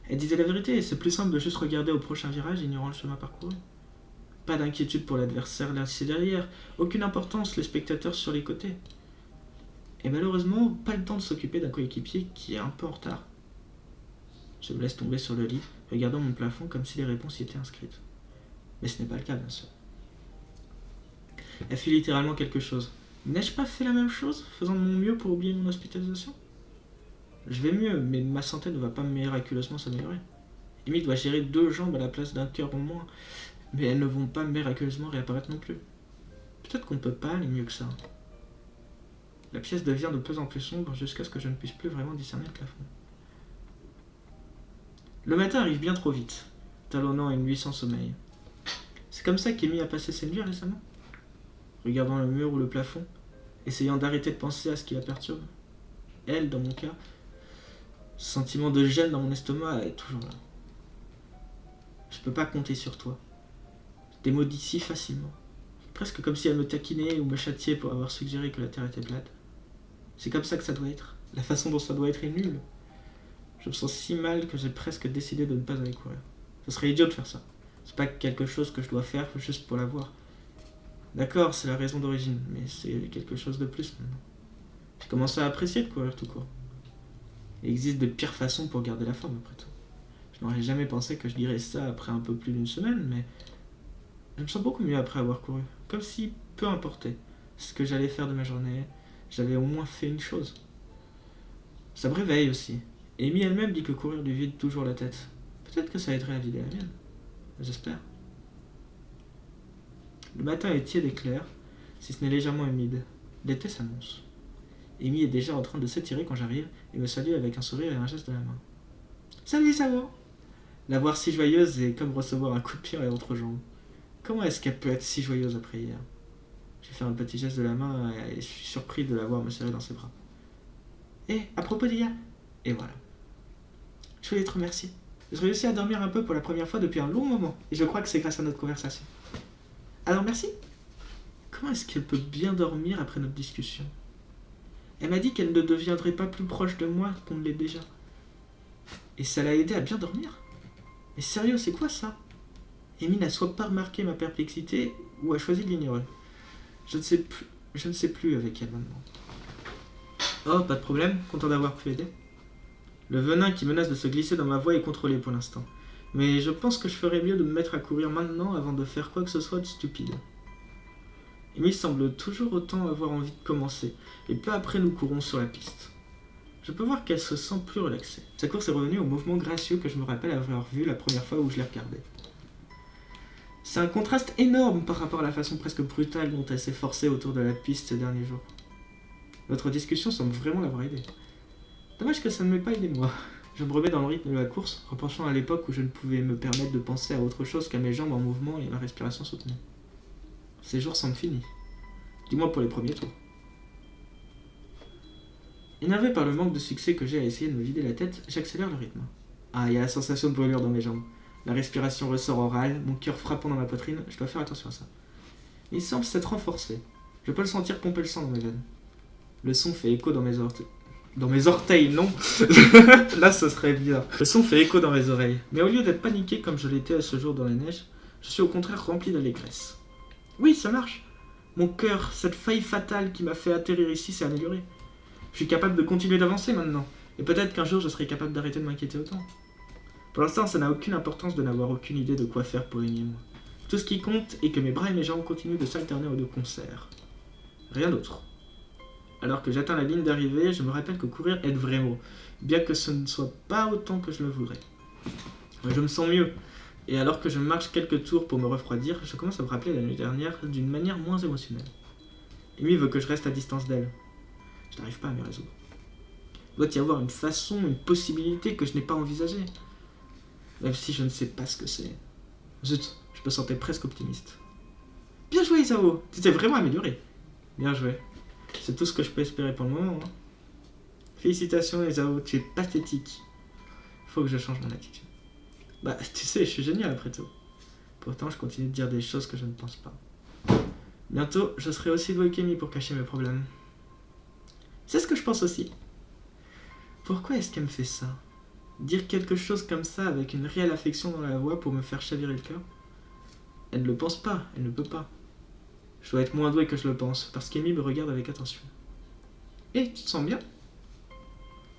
A: Elle disait la vérité, c'est plus simple de juste regarder au prochain virage ignorant le chemin parcouru. Pas d'inquiétude pour l'adversaire laissé derrière, aucune importance les spectateurs sur les côtés. Et malheureusement, pas le temps de s'occuper d'un coéquipier qui est un peu en retard. Je me laisse tomber sur le lit, regardant mon plafond comme si les réponses y étaient inscrites. Mais ce n'est pas le cas, bien sûr. Elle fit littéralement quelque chose. N'ai-je pas fait la même chose, faisant de mon mieux pour oublier mon hospitalisation? Je vais mieux, mais ma santé ne va pas miraculeusement s'améliorer. Amy doit gérer 2 jambes à la place d'un cœur en moins, mais elles ne vont pas miraculeusement réapparaître non plus. Peut-être qu'on ne peut pas aller mieux que ça. La pièce devient de plus en plus sombre jusqu'à ce que je ne puisse plus vraiment discerner le plafond. Le matin arrive bien trop vite, talonnant une nuit sans sommeil. C'est comme ça qu'Amy a passé ses nuits récemment, regardant le mur ou le plafond, essayant d'arrêter de penser à ce qui la perturbe. Elle, dans mon cas, ce sentiment de gêne dans mon estomac est toujours là. Je peux pas compter sur toi. Je t'ai maudit si facilement. Presque comme si elle me taquinait ou me châtiait pour avoir suggéré que la Terre était plate. C'est comme ça que ça doit être. La façon dont ça doit être est nulle. Je me sens si mal que j'ai presque décidé de ne pas aller courir. Ce serait idiot de faire ça. C'est pas quelque chose que je dois faire juste pour l'avoir. D'accord, c'est la raison d'origine, mais c'est quelque chose de plus maintenant. J'ai commencé à apprécier de courir tout court. Il existe de pires façons pour garder la forme après tout. Je n'aurais jamais pensé que je dirais ça après un peu plus d'une semaine, mais je me sens beaucoup mieux après avoir couru. Comme si, peu importait ce que j'allais faire de ma journée, j'avais au moins fait une chose. Ça me réveille aussi. Amy elle-même dit que courir lui vide toujours la tête. Peut-être que ça aiderait à vider la mienne. J'espère. Le matin est tiède et clair, si ce n'est légèrement humide. L'été s'annonce. Amy est déjà en train de s'étirer quand j'arrive et me salue avec un sourire et un geste de la main. Salut, ça va? La voir si joyeuse est comme recevoir un coup de pied à l'entrejambe. Comment est-ce qu'elle peut être si joyeuse après hier? J'ai fait un petit geste de la main et je suis surpris de la voir me serrer dans ses bras. À propos d'hier. Et voilà. Je voulais te remercier. J'ai réussi à dormir un peu pour la première fois depuis un long moment. Et je crois que c'est grâce à notre conversation. Alors merci. Comment est-ce qu'elle peut bien dormir après notre discussion? Elle m'a dit qu'elle ne deviendrait pas plus proche de moi qu'on ne l'est déjà. Et ça l'a aidé à bien dormir? Mais sérieux, c'est quoi ça? Amy n'a soit pas remarqué ma perplexité ou a choisi de l'ignorer. Je ne sais plus avec elle maintenant. Oh, pas de problème, content d'avoir pu aider. Le venin qui menace de se glisser dans ma voix est contrôlé pour l'instant. Mais je pense que je ferais mieux de me mettre à courir maintenant avant de faire quoi que ce soit de stupide. Amy semble toujours autant avoir envie de commencer, et peu après nous courons sur la piste. Je peux voir qu'elle se sent plus relaxée. Sa course est revenue au mouvement gracieux que je me rappelle avoir vu la première fois où je l'ai regardée. C'est un contraste énorme par rapport à la façon presque brutale dont elle s'est forcée autour de la piste ces derniers jours. Notre discussion semble vraiment l'avoir aidée. Dommage que ça ne m'ait pas aidé moi. Je me remets dans le rythme de la course, repensant à l'époque où je ne pouvais me permettre de penser à autre chose qu'à mes jambes en mouvement et ma respiration soutenue. Ces jours semblent finis. Du moins pour les premiers tours. Énervé par le manque de succès que j'ai à essayer de me vider la tête, j'accélère le rythme. Ah, il y a la sensation de brûlure dans mes jambes. La respiration ressort orale, mon cœur frappant dans ma poitrine, je dois faire attention à ça. Il semble s'être renforcé. Je peux le sentir pomper le sang dans mes veines. Le son fait écho dans mes orteils. Dans mes orteils, non. Là, ce serait bien. Le son fait écho dans mes oreilles. Mais au lieu d'être paniqué comme je l'étais à ce jour dans la neige, je suis au contraire rempli d'allégresse. Oui, ça marche. Mon cœur, cette faille fatale qui m'a fait atterrir ici, s'est amélioré. Je suis capable de continuer d'avancer maintenant. Et peut-être qu'un jour, je serai capable d'arrêter de m'inquiéter autant. Pour l'instant, ça n'a aucune importance de n'avoir aucune idée de quoi faire pour Amy et moi. Tout ce qui compte est que mes bras et mes jambes continuent de s'alterner aux deux concerts. Rien d'autre. Alors que j'atteins la ligne d'arrivée, je me rappelle que courir aide vraiment, bien que ce ne soit pas autant que je le voudrais. Je me sens mieux, et alors que je marche quelques tours pour me refroidir, je commence à me rappeler la nuit dernière d'une manière moins émotionnelle. Amy veut que je reste à distance d'elle. Je n'arrive pas à m'y résoudre. Il doit y avoir une façon, une possibilité que je n'ai pas envisagée. Même si je ne sais pas ce que c'est. Zut, je me sentais presque optimiste. Bien joué Isao, tu t'es vraiment amélioré. Bien joué. C'est tout ce que je peux espérer pour le moment. Hein. Félicitations Isao, tu es pathétique. Faut que je change mon attitude. Bah, tu sais, je suis génial après tout. Pourtant, je continue de dire des choses que je ne pense pas. Bientôt, je serai aussi doué qu'Amy pour cacher mes problèmes. C'est ce que je pense aussi. Pourquoi est-ce qu'elle me fait ça? Dire quelque chose comme ça avec une réelle affection dans la voix pour me faire chavirer le cœur? Elle ne le pense pas, elle ne peut pas. Je dois être moins doué que je le pense, parce qu'Amy me regarde avec attention. Tu te sens bien?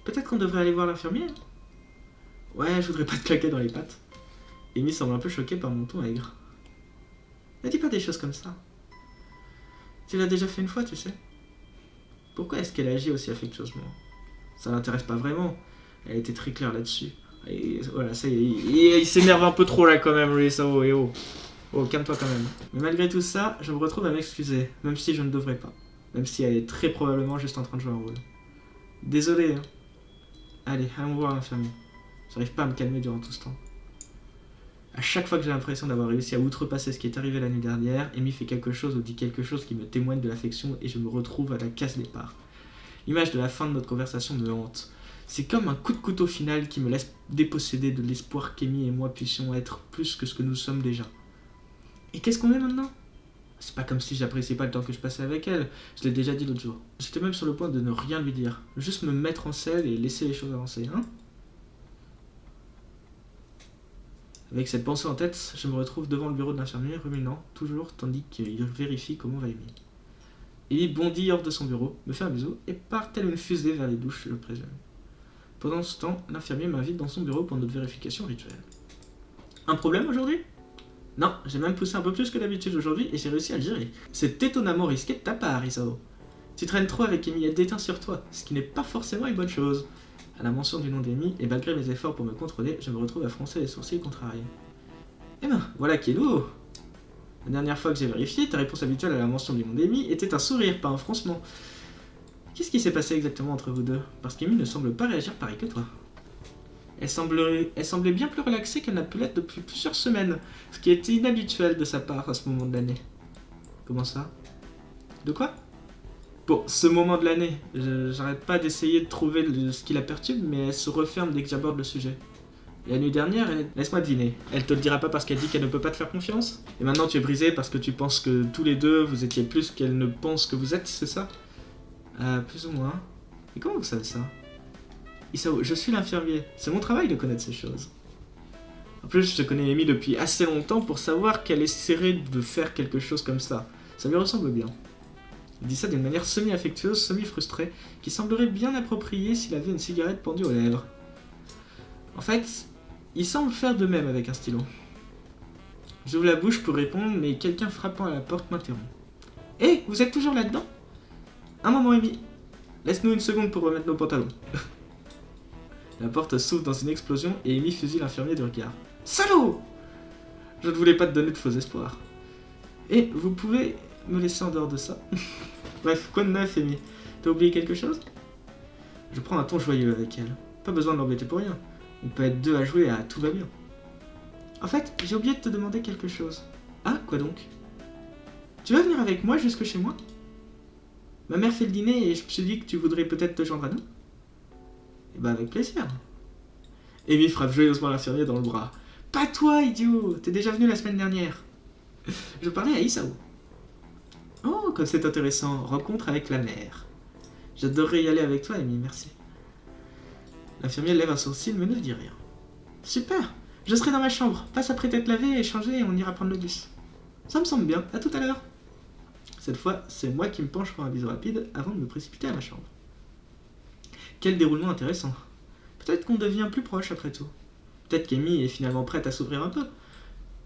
A: Peut-être qu'on devrait aller voir l'infirmier? Ouais, je voudrais pas te claquer dans les pattes. Amy semble un peu choquée par mon ton aigre. Ne dis pas des choses comme ça. Tu l'as déjà fait une fois, tu sais. Pourquoi est-ce qu'elle agit aussi affectueusement? Ça l'intéresse pas vraiment. Elle était très claire là-dessus. Et voilà, ça y est, il s'énerve un peu trop là quand même, lui, ça, oh, calme-toi quand même. Mais malgré tout ça, je me retrouve à m'excuser, même si je ne devrais pas. Même si elle est très probablement juste en train de jouer un rôle. Désolé, hein. Allez, allons voir l'infirmier. J'arrive pas à me calmer durant tout ce temps. À chaque fois que j'ai l'impression d'avoir réussi à outrepasser ce qui est arrivé la nuit dernière, Amy fait quelque chose ou dit quelque chose qui me témoigne de l'affection et je me retrouve à la case départ. L'image de la fin de notre conversation me hante. C'est comme un coup de couteau final qui me laisse déposséder de l'espoir qu'Amy et moi puissions être plus que ce que nous sommes déjà. Et qu'est-ce qu'on est maintenant? C'est pas comme si j'appréciais pas le temps que je passais avec elle, je l'ai déjà dit l'autre jour. J'étais même sur le point de ne rien lui dire, juste me mettre en selle et laisser les choses avancer, hein? Avec cette pensée en tête, je me retrouve devant le bureau de l'infirmier, ruminant, toujours, tandis qu'il vérifie comment va Amy. Amy bondit hors de son bureau, me fait un bisou et part telle une fusée vers les douches, je le présume. Pendant ce temps, l'infirmier m'invite dans son bureau pour notre vérification rituelle. Un problème aujourd'hui? Non, j'ai même poussé un peu plus que d'habitude aujourd'hui et j'ai réussi à le gérer. C'est étonnamment risqué de ta part, Isao. Tu traînes trop avec Amy, elle déteint sur toi, ce qui n'est pas forcément une bonne chose. À la mention du nom d'Amy, et malgré mes efforts pour me contrôler, je me retrouve à froncer les sourcils contrariés. Eh ben, voilà qui est lourd. La dernière fois que j'ai vérifié, ta réponse habituelle à la mention du nom d'Amy était un sourire, pas un froncement. Qu'est-ce qui s'est passé exactement entre vous deux? Parce qu'Amy ne semble pas réagir pareil que toi. Elle semblait bien plus relaxée qu'elle n'a pu l'être depuis plusieurs semaines, ce qui était inhabituel de sa part à ce moment de l'année. Comment ça? De quoi? Bon, ce moment de l'année, j'arrête pas d'essayer de trouver ce qui la perturbe, mais elle se referme dès que j'aborde le sujet. Et la nuit dernière, laisse-moi deviner, elle te le dira pas parce qu'elle dit qu'elle ne peut pas te faire confiance? Et maintenant tu es brisé parce que tu penses que tous les deux vous étiez plus qu'elle ne pense que vous êtes, c'est ça? Plus ou moins. Et comment vous savez ça? Isao, je suis l'infirmier, c'est mon travail de connaître ces choses. En plus, je connais Amy depuis assez longtemps pour savoir qu'elle essaierait de faire quelque chose comme ça. Ça lui ressemble bien. Il dit ça d'une manière semi-affectueuse, semi-frustrée, qui semblerait bien appropriée s'il avait une cigarette pendue aux lèvres. En fait, il semble faire de même avec un stylo. J'ouvre la bouche pour répondre, mais quelqu'un frappant à la porte m'interrompt. Hé, vous êtes toujours là-dedans? Un moment, Amy. Laisse-nous une seconde pour remettre nos pantalons. La porte s'ouvre dans une explosion et Amy fusille l'infirmier du regard. Salaud! Je ne voulais pas te donner de faux espoirs. Et vous pouvez me laisser en dehors de ça? Bref, quoi de neuf, Amy? T'as oublié quelque chose? Je prends un ton joyeux avec elle. Pas besoin de l'embêter pour rien. On peut être deux à jouer à tout va bien. En fait, j'ai oublié de te demander quelque chose. Ah, quoi donc? Tu vas venir avec moi jusque chez moi? Ma mère fait le dîner et je me suis dit que tu voudrais peut-être te joindre à nous. Eh ben avec plaisir. Amy frappe joyeusement l'infirmier dans le bras. Pas toi, idiot! T'es déjà venu la semaine dernière. Je parlais à Isao. Oh, comme c'est intéressant. Rencontre avec la mère. J'adorerais y aller avec toi, Amy, merci. L'infirmier lève un sourcil mais ne dit rien. Super! Je serai dans ma chambre. Passe après t'être lavé, échanger et on ira prendre le bus. Ça me semble bien. À tout à l'heure. Cette fois, c'est moi qui me penche pour un bisou rapide avant de me précipiter à ma chambre. Quel déroulement intéressant. Peut-être qu'on devient plus proche après tout. Peut-être qu'Amy est finalement prête à s'ouvrir un peu.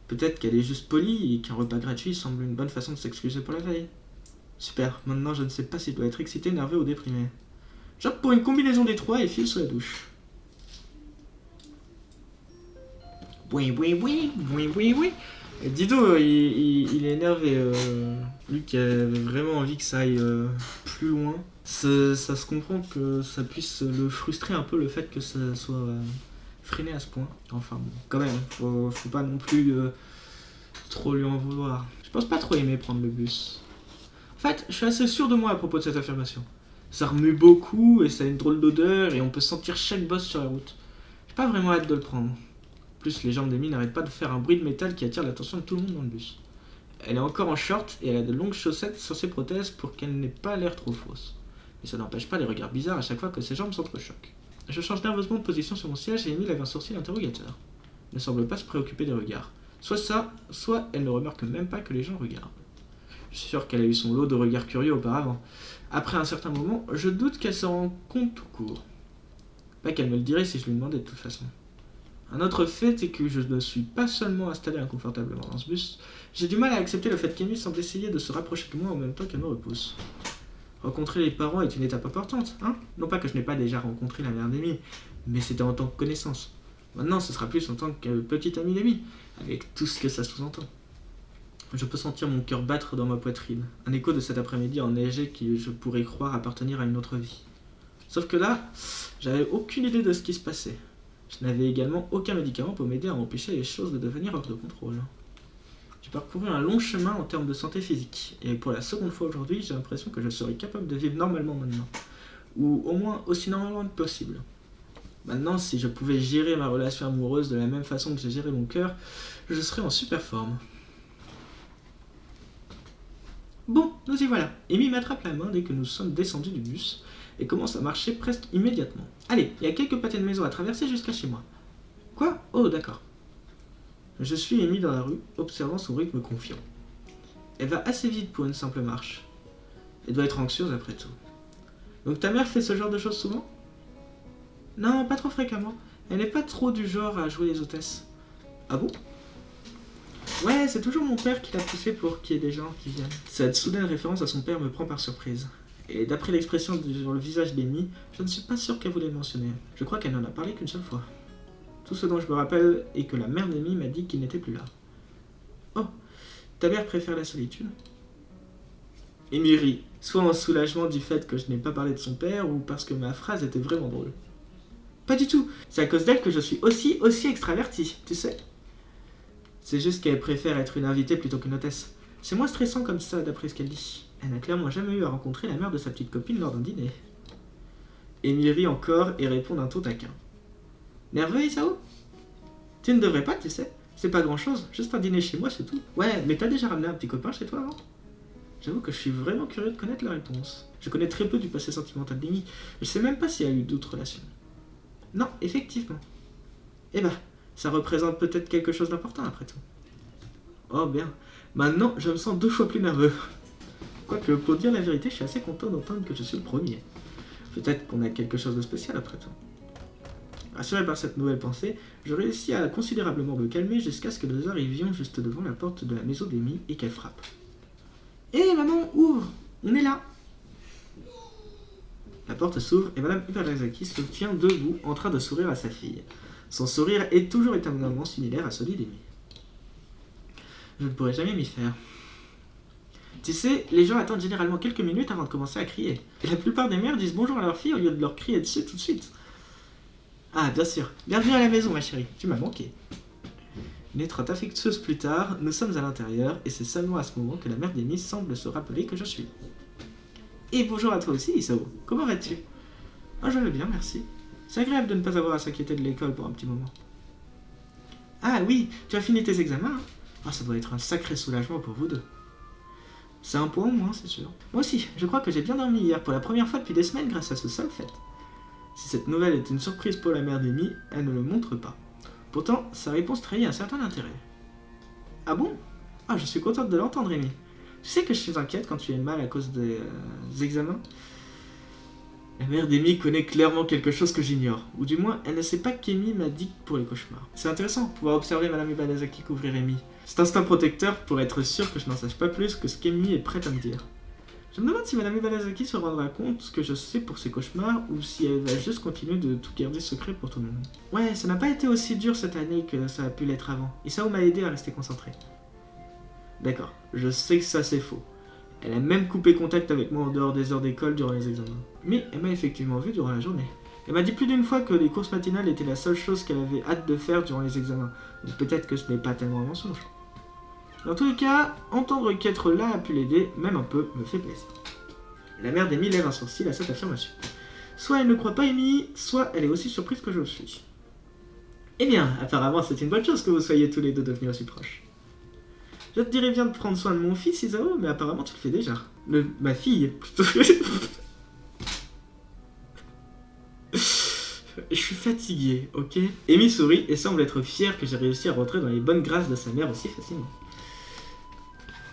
A: Peut-être qu'elle est juste polie et qu'un repas gratuit semble une bonne façon de s'excuser pour la veille. Super, maintenant je ne sais pas si je dois être excité, nerveux ou déprimé. J'opte pour une combinaison des trois et file sous la douche. Oui, oui, oui, oui, oui, oui. Dido, il est énervé. Lui qui avait vraiment envie que ça aille plus loin. Ça se comprend que ça puisse le frustrer un peu le fait que ça soit freiné à ce point. Enfin bon, quand même, faut pas non plus trop lui en vouloir. Je pense pas trop aimer prendre le bus. En fait, je suis assez sûr de moi à propos de cette affirmation. Ça remue beaucoup et ça a une drôle d'odeur et on peut sentir chaque bosse sur la route. J'ai pas vraiment hâte de le prendre. En plus, les jambes d'Amy n'arrêtent pas de faire un bruit de métal qui attire l'attention de tout le monde dans le bus. Elle est encore en short et elle a de longues chaussettes sur ses prothèses pour qu'elle n'ait pas l'air trop fausse. Mais ça n'empêche pas les regards bizarres à chaque fois que ses jambes s'entrechoquent. Je change nerveusement de position sur mon siège et Amy lève un sourcil interrogateur. Elle ne semble pas se préoccuper des regards. Soit ça, soit elle ne remarque même pas que les gens regardent. Je suis sûr qu'elle a eu son lot de regards curieux auparavant. Après un certain moment, je doute qu'elle s'en rende compte tout court. Pas qu'elle me le dirait si je lui demandais de toute façon. Un autre fait est que je ne suis pas seulement installé inconfortablement dans ce bus, j'ai du mal à accepter le fait qu'Amy semble essayer de se rapprocher de moi en même temps qu'elle me repousse. Rencontrer les parents est une étape importante, hein? Non pas que je n'ai pas déjà rencontré la mère d'Amy, mais c'était en tant que connaissance. Maintenant, ce sera plus en tant que petite amie d'Amy, avec tout ce que ça sous-entend. Je peux sentir mon cœur battre dans ma poitrine, un écho de cet après-midi enneigé qui je pourrais croire appartenir à une autre vie. Sauf que là, j'avais aucune idée de ce qui se passait. Je n'avais également aucun médicament pour m'aider à empêcher les choses de devenir hors de contrôle. J'ai parcouru un long chemin en termes de santé physique, et pour la seconde fois aujourd'hui, j'ai l'impression que je serais capable de vivre normalement maintenant. Ou au moins aussi normalement que possible. Maintenant, si je pouvais gérer ma relation amoureuse de la même façon que j'ai géré mon cœur, je serais en super forme. Bon, nous y voilà. Amy m'attrape la main dès que nous sommes descendus du bus et commence à marcher presque immédiatement. Allez, il y a quelques pâtés de maison à traverser jusqu'à chez moi. Quoi? Oh, d'accord. Je suis Amy dans la rue, observant son rythme confiant. Elle va assez vite pour une simple marche. Elle doit être anxieuse après tout. Donc ta mère fait ce genre de choses souvent? Non, pas trop fréquemment. Elle n'est pas trop du genre à jouer les hôtesses. Ah bon? Ouais, c'est toujours mon père qui l'a poussé pour qu'il y ait des gens qui viennent. Cette soudaine référence à son père me prend par surprise. Et d'après l'expression sur le visage d'Amy, je ne suis pas sûr qu'elle voulait le mentionner. Je crois qu'elle n'en a parlé qu'une seule fois. Tout ce dont je me rappelle est que la mère d'Amy m'a dit qu'il n'était plus là. Oh, ta mère préfère la solitude? Amy rit, soit en soulagement du fait que je n'ai pas parlé de son père, ou parce que ma phrase était vraiment drôle. Pas du tout. C'est à cause d'elle que je suis aussi extraverti, tu sais. C'est juste qu'elle préfère être une invitée plutôt qu'une hôtesse. C'est moins stressant comme ça, d'après ce qu'elle dit. Elle n'a clairement jamais eu à rencontrer la mère de sa petite copine lors d'un dîner. Amy rit encore et répond d'un ton taquin. Nerveux, Isao? Tu ne devrais pas, tu sais. C'est pas grand chose, juste un dîner chez moi, c'est tout. Ouais, mais t'as déjà ramené un petit copain chez toi avant? J'avoue que je suis vraiment curieux de connaître la réponse. Je connais très peu du passé sentimental d'Amy. Je sais même pas s'il y a eu d'autres relations. Non, effectivement. Eh ben, ça représente peut-être quelque chose d'important après tout. Oh bien. Maintenant, je me sens 2 fois plus nerveux. Quoique, pour dire la vérité, je suis assez content d'entendre que je suis le premier. Peut-être qu'on a quelque chose de spécial après tout. Rassuré par cette nouvelle pensée, je réussis à considérablement me calmer jusqu'à ce que nous arrivions juste devant la porte de la maison d'Amy et qu'elle frappe. Hé maman, ouvre! On est là! La porte s'ouvre et Madame Ibarazaki se tient debout en train de sourire à sa fille. Son sourire est toujours éternellement similaire à celui d'Amy. Je ne pourrais jamais m'y faire. Tu sais, les gens attendent généralement quelques minutes avant de commencer à crier. Et la plupart des mères disent bonjour à leur fille au lieu de leur crier dessus tout de suite. Ah, bien sûr. Bienvenue à la maison, ma chérie. Tu m'as manqué. Une étreinte affectueuse plus tard, nous sommes à l'intérieur et c'est seulement à ce moment que la mère d'Amy semble se rappeler que je suis. Et bonjour à toi aussi, Isao. Comment vas-tu? Ah, je vais bien, merci. C'est agréable de ne pas avoir à s'inquiéter de l'école pour un petit moment. Ah oui, tu as fini tes examens, hein? Ah, ça doit être un sacré soulagement pour vous deux. C'est un point au moins, c'est sûr. Moi aussi, je crois que j'ai bien dormi hier pour la première fois depuis des semaines grâce à ce seul fait. Si cette nouvelle est une surprise pour la mère d'Amy, elle ne le montre pas. Pourtant, sa réponse trahit un certain intérêt. Ah bon? Ah, je suis contente de l'entendre, Amy. Tu sais que je suis inquiète quand tu es mal à cause des examens? La mère d'Amy connaît clairement quelque chose que j'ignore, ou du moins, elle ne sait pas qu'Amy m'a dit pour les cauchemars. C'est intéressant de pouvoir observer Madame Ibarazaki couvrir Amy. Cet instinct protecteur pour être sûr que je n'en sache pas plus que ce qu'Amy est prête à me dire. Je me demande si Madame Ibarazaki se rendra compte que je sais pour ses cauchemars ou si elle va juste continuer de tout garder secret pour tout le monde. Ouais, ça n'a pas été aussi dur cette année que ça a pu l'être avant. Isao m'a aidé à rester concentré. D'accord, je sais que ça c'est faux. Elle a même coupé contact avec moi en dehors des heures d'école durant les examens. Mais elle m'a effectivement vu durant la journée. Elle m'a dit plus d'une fois que les courses matinales étaient la seule chose qu'elle avait hâte de faire durant les examens. Donc peut-être que ce n'est pas tellement un mensonge. Dans tous les cas, entendre qu'être là a pu l'aider, même un peu, me fait plaisir. La mère d'Amy lève un sourcil à cette affirmation. Soit elle ne croit pas Amy, soit elle est aussi surprise que je le suis. Eh bien, apparemment c'est une bonne chose que vous soyez tous les deux devenus aussi proches. Je te dirais bien de prendre soin de mon fils, Isao, mais apparemment tu le fais déjà. Ma fille, plutôt. Je suis fatigué, ok? Amy sourit et semble être fière que j'ai réussi à rentrer dans les bonnes grâces de sa mère aussi facilement.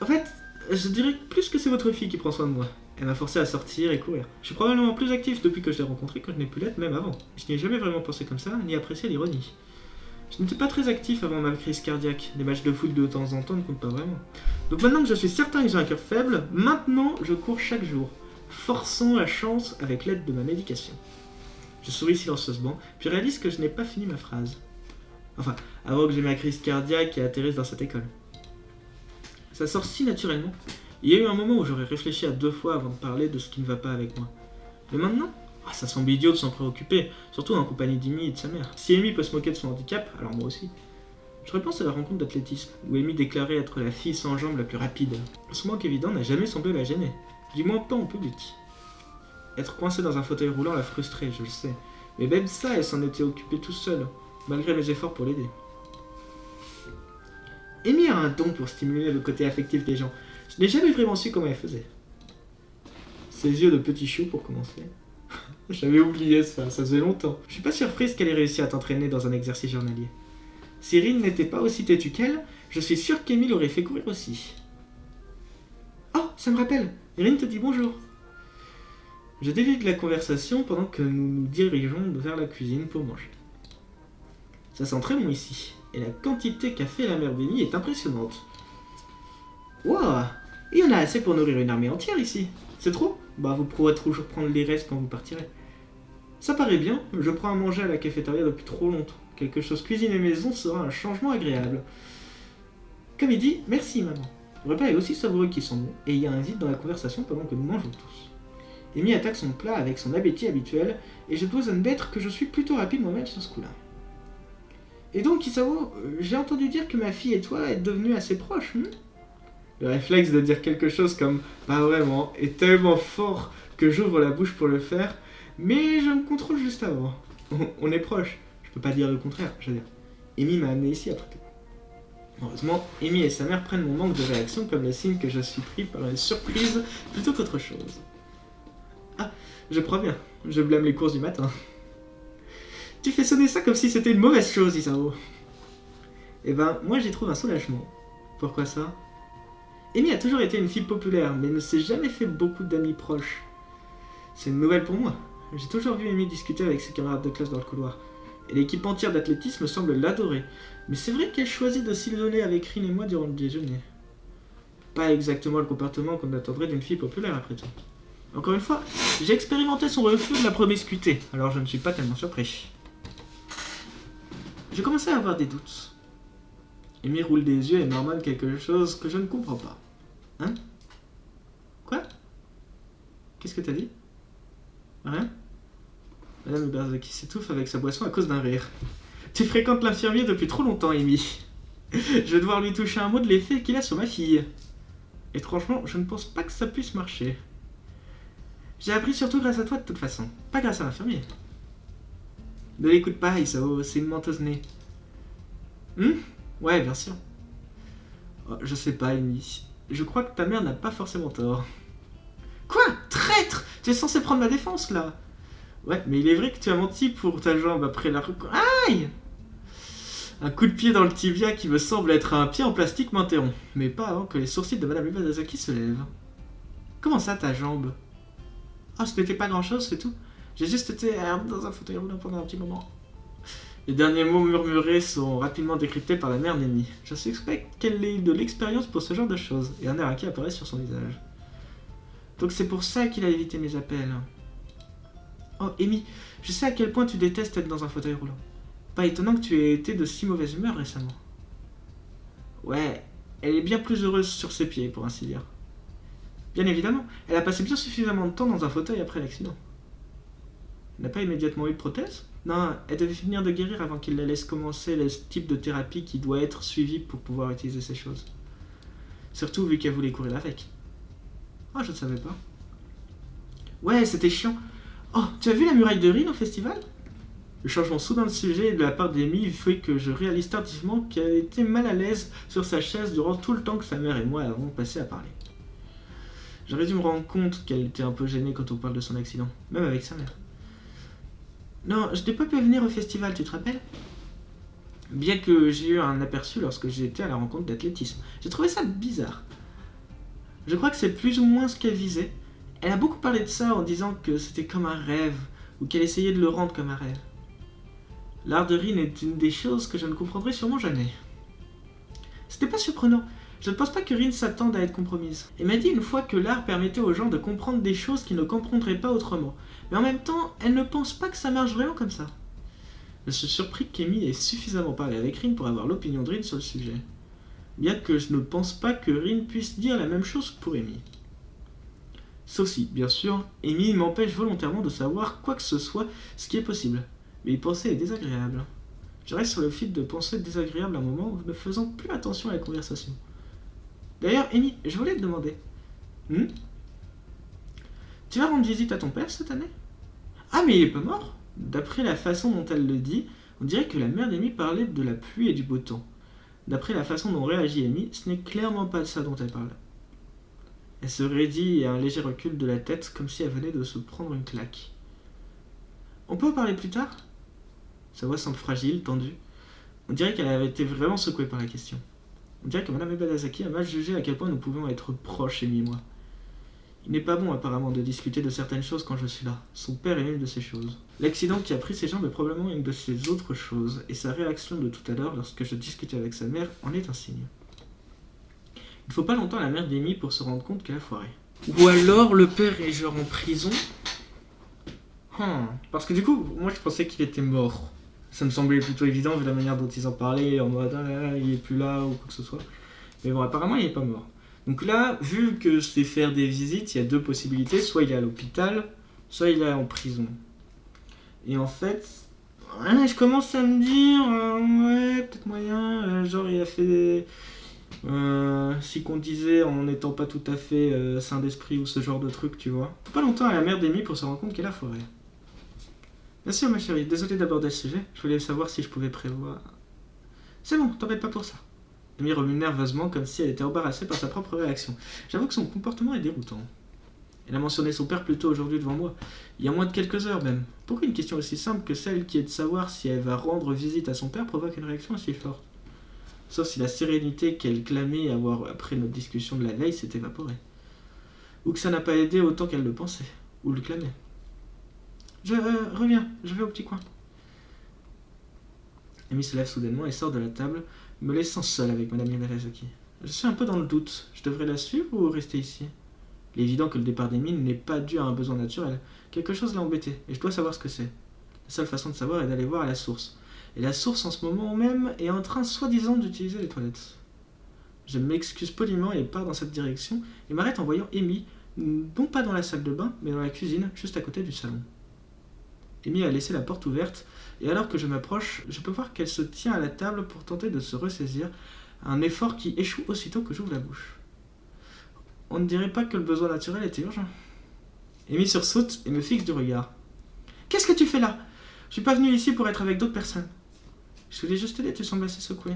A: En fait, je dirais plus que c'est votre fille qui prend soin de moi. Elle m'a forcé à sortir et courir. Je suis probablement plus actif depuis que je l'ai rencontrée que je n'ai pu l'être même avant. Je n'y ai jamais vraiment pensé comme ça, ni apprécié l'ironie. Je n'étais pas très actif avant ma crise cardiaque. Les matchs de foot de temps en temps ne comptent pas vraiment. Donc maintenant que je suis certain que j'ai un cœur faible, maintenant je cours chaque jour, forçant la chance avec l'aide de ma médication. Je souris silencieusement, puis réalise que je n'ai pas fini ma phrase. Enfin, avant que j'ai ma crise cardiaque et atterrisse dans cette école. Ça sort si naturellement. Il y a eu un moment où j'aurais réfléchi à 2 fois avant de parler de ce qui ne va pas avec moi. Mais maintenant, ça semble idiot de s'en préoccuper, surtout en compagnie d'Amy et de sa mère. Si Amy peut se moquer de son handicap, alors moi aussi. Je repense à la rencontre d'athlétisme, où Amy déclarait être la fille sans jambes la plus rapide. Ce manque évident n'a jamais semblé la gêner, du moins pas en public. Être coincée dans un fauteuil roulant la frustrait, je le sais. Mais même ça, elle s'en était occupée tout seule, malgré mes efforts pour l'aider. Amy a un don pour stimuler le côté affectif des gens. Je n'ai jamais vraiment su comment elle faisait. Ses yeux de petit chou pour commencer. J'avais oublié ça faisait longtemps. Je suis pas surprise qu'elle ait réussi à t'entraîner dans un exercice journalier. Si Rin n'était pas aussi têtue qu'elle, je suis sûr qu'Amy l'aurait fait courir aussi. Oh, ça me rappelle, Rin te dit bonjour. Je dévie la conversation pendant que nous nous dirigeons vers la cuisine pour manger. Ça sent très bon ici, et la quantité qu'a fait la mère d'Amy est impressionnante. Wouah, il y en a assez pour nourrir une armée entière ici. C'est trop? Bah vous pourrez toujours prendre les restes quand vous partirez. Ça paraît bien, je prends à manger à la cafétéria depuis trop longtemps. Quelque chose cuisiné maison sera un changement agréable. Comme il dit, merci maman. Le repas est aussi savoureux qu'il sent bon, et il y a un vide dans la conversation pendant que nous mangeons tous. Amy attaque son plat avec son appétit habituel, et je dois admettre que je suis plutôt rapide moi-même sur ce coup-là. Et donc, Isao, j'ai entendu dire que ma fille et toi êtes devenus assez proches, Le réflexe de dire quelque chose comme « pas vraiment » est tellement fort que j'ouvre la bouche pour le faire, mais je me contrôle juste avant. On est proches, je peux pas dire le contraire, je veux dire. Amy m'a amené ici après tout. Heureusement, Amy et sa mère prennent mon manque de réaction comme le signe que je suis pris par une surprise plutôt qu'autre chose. Ah, je crois bien, je blâme les courses du matin. Tu fais sonner ça comme si c'était une mauvaise chose, Isao. Eh ben, moi j'y trouve un soulagement. Pourquoi ça? Amy a toujours été une fille populaire, mais ne s'est jamais fait beaucoup d'amis proches. C'est une nouvelle pour moi. J'ai toujours vu Amy discuter avec ses camarades de classe dans le couloir. Et l'équipe entière d'athlétisme semble l'adorer. Mais c'est vrai qu'elle choisit de s'isoler avec Rin et moi durant le déjeuner. Pas exactement le comportement qu'on attendrait d'une fille populaire après tout. Encore une fois, j'ai expérimenté son refus de la promiscuité, alors je ne suis pas tellement surpris. J'ai commencé à avoir des doutes. Amy roule des yeux et marmonne quelque chose que je ne comprends pas. Hein? Quoi? Qu'est-ce que t'as dit? Rien? Madame Uberzaki s'étouffe avec sa boisson à cause d'un rire. Tu fréquentes l'infirmier depuis trop longtemps, Amy. Je vais devoir lui toucher un mot de l'effet qu'il a sur ma fille. Étrangement, je ne pense pas que ça puisse marcher. J'ai appris surtout grâce à toi de toute façon, pas grâce à l'infirmier. Ne l'écoute pas, Isao, c'est une menteuse née. Ouais, bien sûr. Oh, je sais pas, Amy. Je crois que ta mère n'a pas forcément tort. Quoi? Traître! Tu es censé prendre ma défense, là. Ouais, mais il est vrai que tu as menti pour ta jambe après la... Aïe! Un coup de pied dans le tibia qui me semble être un pied en plastique m'interrompt. Mais pas avant que les sourcils de Madame Uberzaki se lèvent. Comment ça, ta jambe? Oh, ce n'était pas grand-chose, c'est tout. J'ai juste été dans un fauteuil roulant pendant un petit moment. Les derniers mots murmurés sont rapidement décryptés par la mère d'Amy. Je suspecte qu'elle ait eu de l'expérience pour ce genre de choses, et un air inquiet apparaît sur son visage. Donc c'est pour ça qu'il a évité mes appels. Oh, Amy, je sais à quel point tu détestes être dans un fauteuil roulant. Pas étonnant que tu aies été de si mauvaise humeur récemment. Ouais, elle est bien plus heureuse sur ses pieds, pour ainsi dire. Bien évidemment, elle a passé bien suffisamment de temps dans un fauteuil après l'accident. Elle n'a pas immédiatement eu de prothèse? Non, elle devait finir de guérir avant qu'il la laisse commencer le type de thérapie qui doit être suivi pour pouvoir utiliser ces choses. Surtout vu qu'elle voulait courir avec. Oh, je ne savais pas. Ouais, c'était chiant. Oh, tu as vu la muraille de Rin au festival? Le changement soudain de sujet de la part d'Amy fait que je réalise tardivement qu'elle était mal à l'aise sur sa chaise durant tout le temps que sa mère et moi avons passé à parler. J'aurais dû me rendre compte qu'elle était un peu gênée quand on parle de son accident, même avec sa mère. Non, je n'ai pas pu venir au festival, tu te rappelles? Bien que j'ai eu un aperçu lorsque j'ai été à la rencontre d'athlétisme. J'ai trouvé ça bizarre. Je crois que c'est plus ou moins ce qu'elle visait. Elle a beaucoup parlé de ça en disant que c'était comme un rêve, ou qu'elle essayait de le rendre comme un rêve. L'art de Rin est une des choses que je ne comprendrai sûrement jamais. C'était pas surprenant. Je ne pense pas que Rin s'attende à être compromise. Elle m'a dit une fois que l'art permettait aux gens de comprendre des choses qu'ils ne comprendraient pas autrement. Mais en même temps, elle ne pense pas que ça marche vraiment comme ça. Je suis surpris qu'Amy ait suffisamment parlé avec Rin pour avoir l'opinion de Rin sur le sujet. Bien que je ne pense pas que Rin puisse dire la même chose pour Amy. Sauf si, bien sûr, Amy m'empêche volontairement de savoir quoi que ce soit, ce qui est possible. Mais y penser est désagréable. Je reste sur le fil de pensée désagréable un moment, ne faisant plus attention à la conversation. D'ailleurs, Amy, je voulais te demander. Tu vas rendre visite à ton père cette année? Ah, mais il est pas mort? D'après la façon dont elle le dit, on dirait que la mère d'Amy parlait de la pluie et du beau temps. D'après la façon dont réagit Amy, ce n'est clairement pas de ça dont elle parle. Elle se raidit et a un léger recul de la tête, comme si elle venait de se prendre une claque. On peut en parler plus tard? Sa voix semble fragile, tendue. On dirait qu'elle avait été vraiment secouée par la question. On dirait que Madame Uberzaki a mal jugé à quel point nous pouvions être proches, Amy et moi. Il n'est pas bon apparemment de discuter de certaines choses quand je suis là. Son père est l'une de ces choses. L'accident qui a pris ses jambes est probablement une de ces autres choses, et sa réaction de tout à l'heure lorsque je discutais avec sa mère en est un signe. Il ne faut pas longtemps à la mère d'Amy pour se rendre compte qu'elle a foiré. Ou alors le père est genre en prison. Parce que du coup, moi je pensais qu'il était mort. Ça me semblait plutôt évident vu la manière dont ils en parlaient, en mode il est plus là ou quoi que ce soit. Mais bon, apparemment il est pas mort. Donc là, vu que c'est faire des visites, il y a deux possibilités. Soit il est à l'hôpital, soit il est en prison. Et en fait, ouais, je commence à me dire, ouais, peut-être moyen, genre il a fait... si qu'on disait en n'étant pas tout à fait sain d'esprit ou ce genre de truc, tu vois. Faut pas longtemps à la mère d'Amy pour se rendre compte qu'elle a forêt. Bien sûr, ma chérie, désolé d'aborder ce sujet, je voulais savoir si je pouvais prévoir... C'est bon, t'embête pas pour ça. Amy remue nerveusement comme si elle était embarrassée par sa propre réaction. J'avoue que son comportement est déroutant. Elle a mentionné son père plus tôt aujourd'hui devant moi, il y a moins de quelques heures même. Pourquoi une question aussi simple que celle qui est de savoir si elle va rendre visite à son père provoque une réaction aussi forte? Sauf si la sérénité qu'elle clamait avoir après notre discussion de la veille s'est évaporée. Ou que ça n'a pas aidé autant qu'elle le pensait, ou le clamait. Je reviens, je vais au petit coin. Amy se lève soudainement et sort de la table, me laissant seule avec Madame Yamazaki. Je suis un peu dans le doute. Je devrais la suivre ou rester ici? Il est évident que le départ d'Amy n'est pas dû à un besoin naturel. Quelque chose l'a embêté, et je dois savoir ce que c'est. La seule façon de savoir est d'aller voir à la source. Et la source, en ce moment même, est en train, soi-disant, d'utiliser les toilettes. Je m'excuse poliment et pars dans cette direction, et m'arrête en voyant Amy, non pas dans la salle de bain, mais dans la cuisine, juste à côté du salon. Amy a laissé la porte ouverte, et alors que je m'approche, je peux voir qu'elle se tient à la table pour tenter de se ressaisir, un effort qui échoue aussitôt que j'ouvre la bouche. On ne dirait pas que le besoin naturel était urgent. Amy sursaute et me fixe du regard. « Qu'est-ce que tu fais là? Je suis pas venu ici pour être avec d'autres personnes. » Je voulais juste t'aider, tu sembles assez secoué.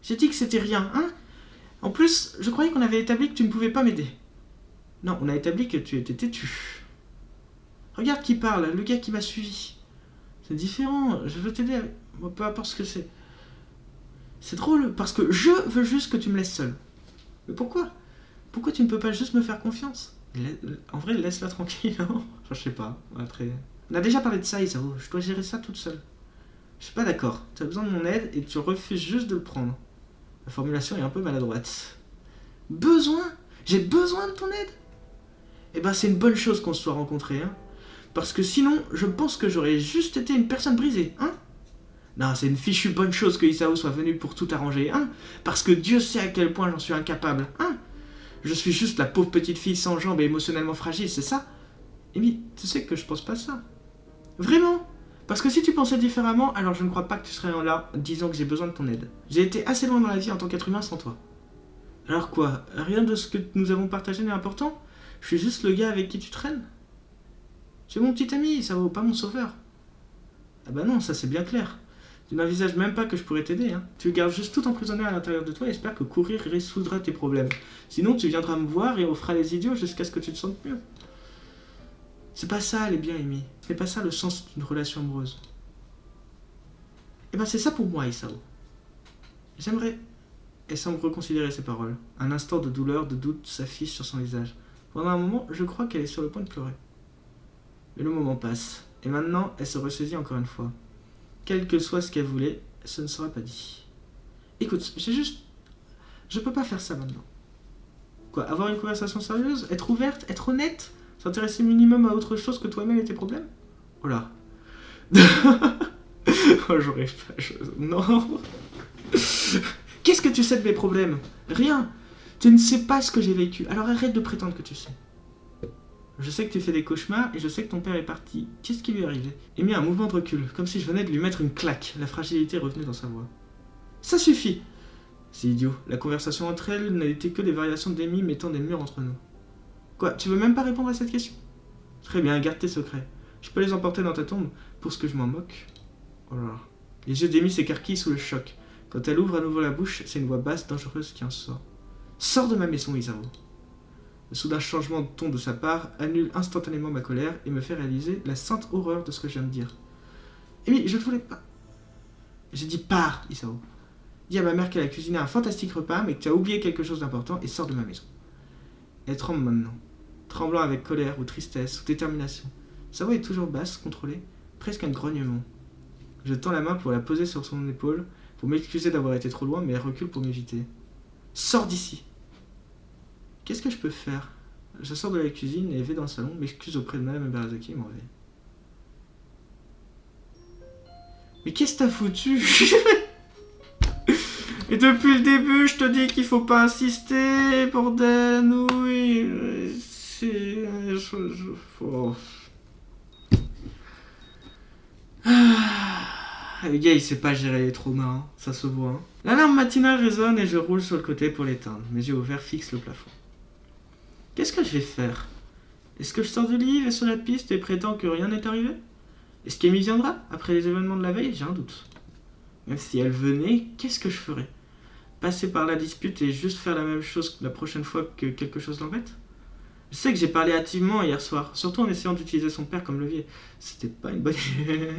A: J'ai dit que c'était rien, hein? En plus, je croyais qu'on avait établi que tu ne pouvais pas m'aider. Non, on a établi que tu étais têtu. Regarde qui parle, le gars qui m'a suivi. C'est différent, je veux t'aider avec... Bon, peu importe ce que c'est. C'est drôle, parce que je veux juste que tu me laisses seule. Mais pourquoi? Pourquoi tu ne peux pas juste me faire confiance? En vrai, laisse-la tranquille, hein? Enfin, je sais pas, après... On a déjà parlé de ça, Isao, je dois gérer ça toute seule. Je suis pas d'accord, tu as besoin de mon aide et tu refuses juste de le prendre. La formulation est un peu maladroite. Besoin? J'ai besoin de ton aide? Eh ben, c'est une bonne chose qu'on se soit rencontrés, hein? Parce que sinon, je pense que j'aurais juste été une personne brisée, hein? Non, c'est une fichue bonne chose que Isao soit venu pour tout arranger, hein? Parce que Dieu sait à quel point j'en suis incapable, hein? Je suis juste la pauvre petite fille sans jambes et émotionnellement fragile, c'est ça? Amy, tu sais que je pense pas ça. Vraiment? Parce que si tu pensais différemment, alors je ne crois pas que tu serais là disant que j'ai besoin de ton aide. J'ai été assez loin dans la vie en tant qu'être humain sans toi. Alors quoi? Rien de ce que nous avons partagé n'est important? Je suis juste le gars avec qui tu traînes? Tu es mon petit ami, ça vaut pas mon sauveur. Ah bah non, ça c'est bien clair. Tu n'envisages même pas que je pourrais t'aider, hein. Tu gardes juste tout emprisonné à l'intérieur de toi et espères que courir résoudra tes problèmes. Sinon, tu viendras me voir et on fera les idiots jusqu'à ce que tu te sentes mieux. C'est pas ça, elle est bien, Amy. C'est pas ça le sens d'une relation amoureuse. Et ben c'est ça pour moi, Isao. J'aimerais... Elle semble reconsidérer ses paroles. Un instant de douleur, de doute s'affiche sur son visage. Pendant un moment, je crois qu'elle est sur le point de pleurer. Mais le moment passe. Et maintenant, elle se ressaisit encore une fois. Quel que soit ce qu'elle voulait, ce ne sera pas dit. Écoute, je peux pas faire ça maintenant. Quoi, avoir une conversation sérieuse? Être ouverte? Être honnête? S'intéresser minimum à autre chose que toi-même et tes problèmes? Oh là. Oh, j'aurais pas... Non. Qu'est-ce que tu sais de mes problèmes? Rien. Tu ne sais pas ce que j'ai vécu, alors arrête de prétendre que tu sais. Je sais que tu fais des cauchemars et je sais que ton père est parti. Qu'est-ce qui lui est arrivé? Amy a un mouvement de recul, comme si je venais de lui mettre une claque. La fragilité revenait dans sa voix. Ça suffit! C'est idiot. La conversation entre elles n'a été que des variations d'Amy mettant des murs entre nous. Quoi, tu veux même pas répondre à cette question? Très bien, garde tes secrets. Je peux les emporter dans ta tombe pour ce que je m'en moque. Oh là. Les yeux d'Amy s'écarquillent sous le choc. Quand elle ouvre à nouveau la bouche, c'est une voix basse, dangereuse qui en sort. Sors de ma maison, Isao. Le soudain changement de ton de sa part annule instantanément ma colère et me fait réaliser la sainte horreur de ce que je viens de dire. Amy, je ne voulais pas. J'ai dit pars, Isao. Dis à ma mère qu'elle a cuisiné un fantastique repas, mais que tu as oublié quelque chose d'important et sors de ma maison. Elle tremble maintenant, tremblant avec colère ou tristesse ou détermination. Sa voix est toujours basse, contrôlée, presque un grognement. Je tends la main pour la poser sur son épaule, pour m'excuser d'avoir été trop loin, mais elle recule pour m'éviter. Sors d'ici! Qu'est-ce que je peux faire? Je sors de la cuisine et vais dans le salon, m'excuse auprès de Madame Barazaki et m'en vais. Mais qu'est-ce que t'as foutu? Et depuis le début, je te dis qu'il faut pas insister, bordel, oui. C'est... Oh. Le gars, il sait pas gérer les traumas, hein. Ça se voit. Hein. L'alarme matinale résonne et je roule sur le côté pour l'éteindre. Mes yeux ouverts fixent le plafond. Qu'est-ce que je vais faire? Est-ce que je sors du lit, vais sur la piste et prétends que rien n'est arrivé? Est-ce qu'Amy viendra après les événements de la veille? J'ai un doute. Même si elle venait, qu'est-ce que je ferais? Passer par la dispute et juste faire la même chose la prochaine fois que quelque chose l'embête? Je sais que j'ai parlé hâtivement hier soir, surtout en essayant d'utiliser son père comme levier. C'était pas une bonne idée.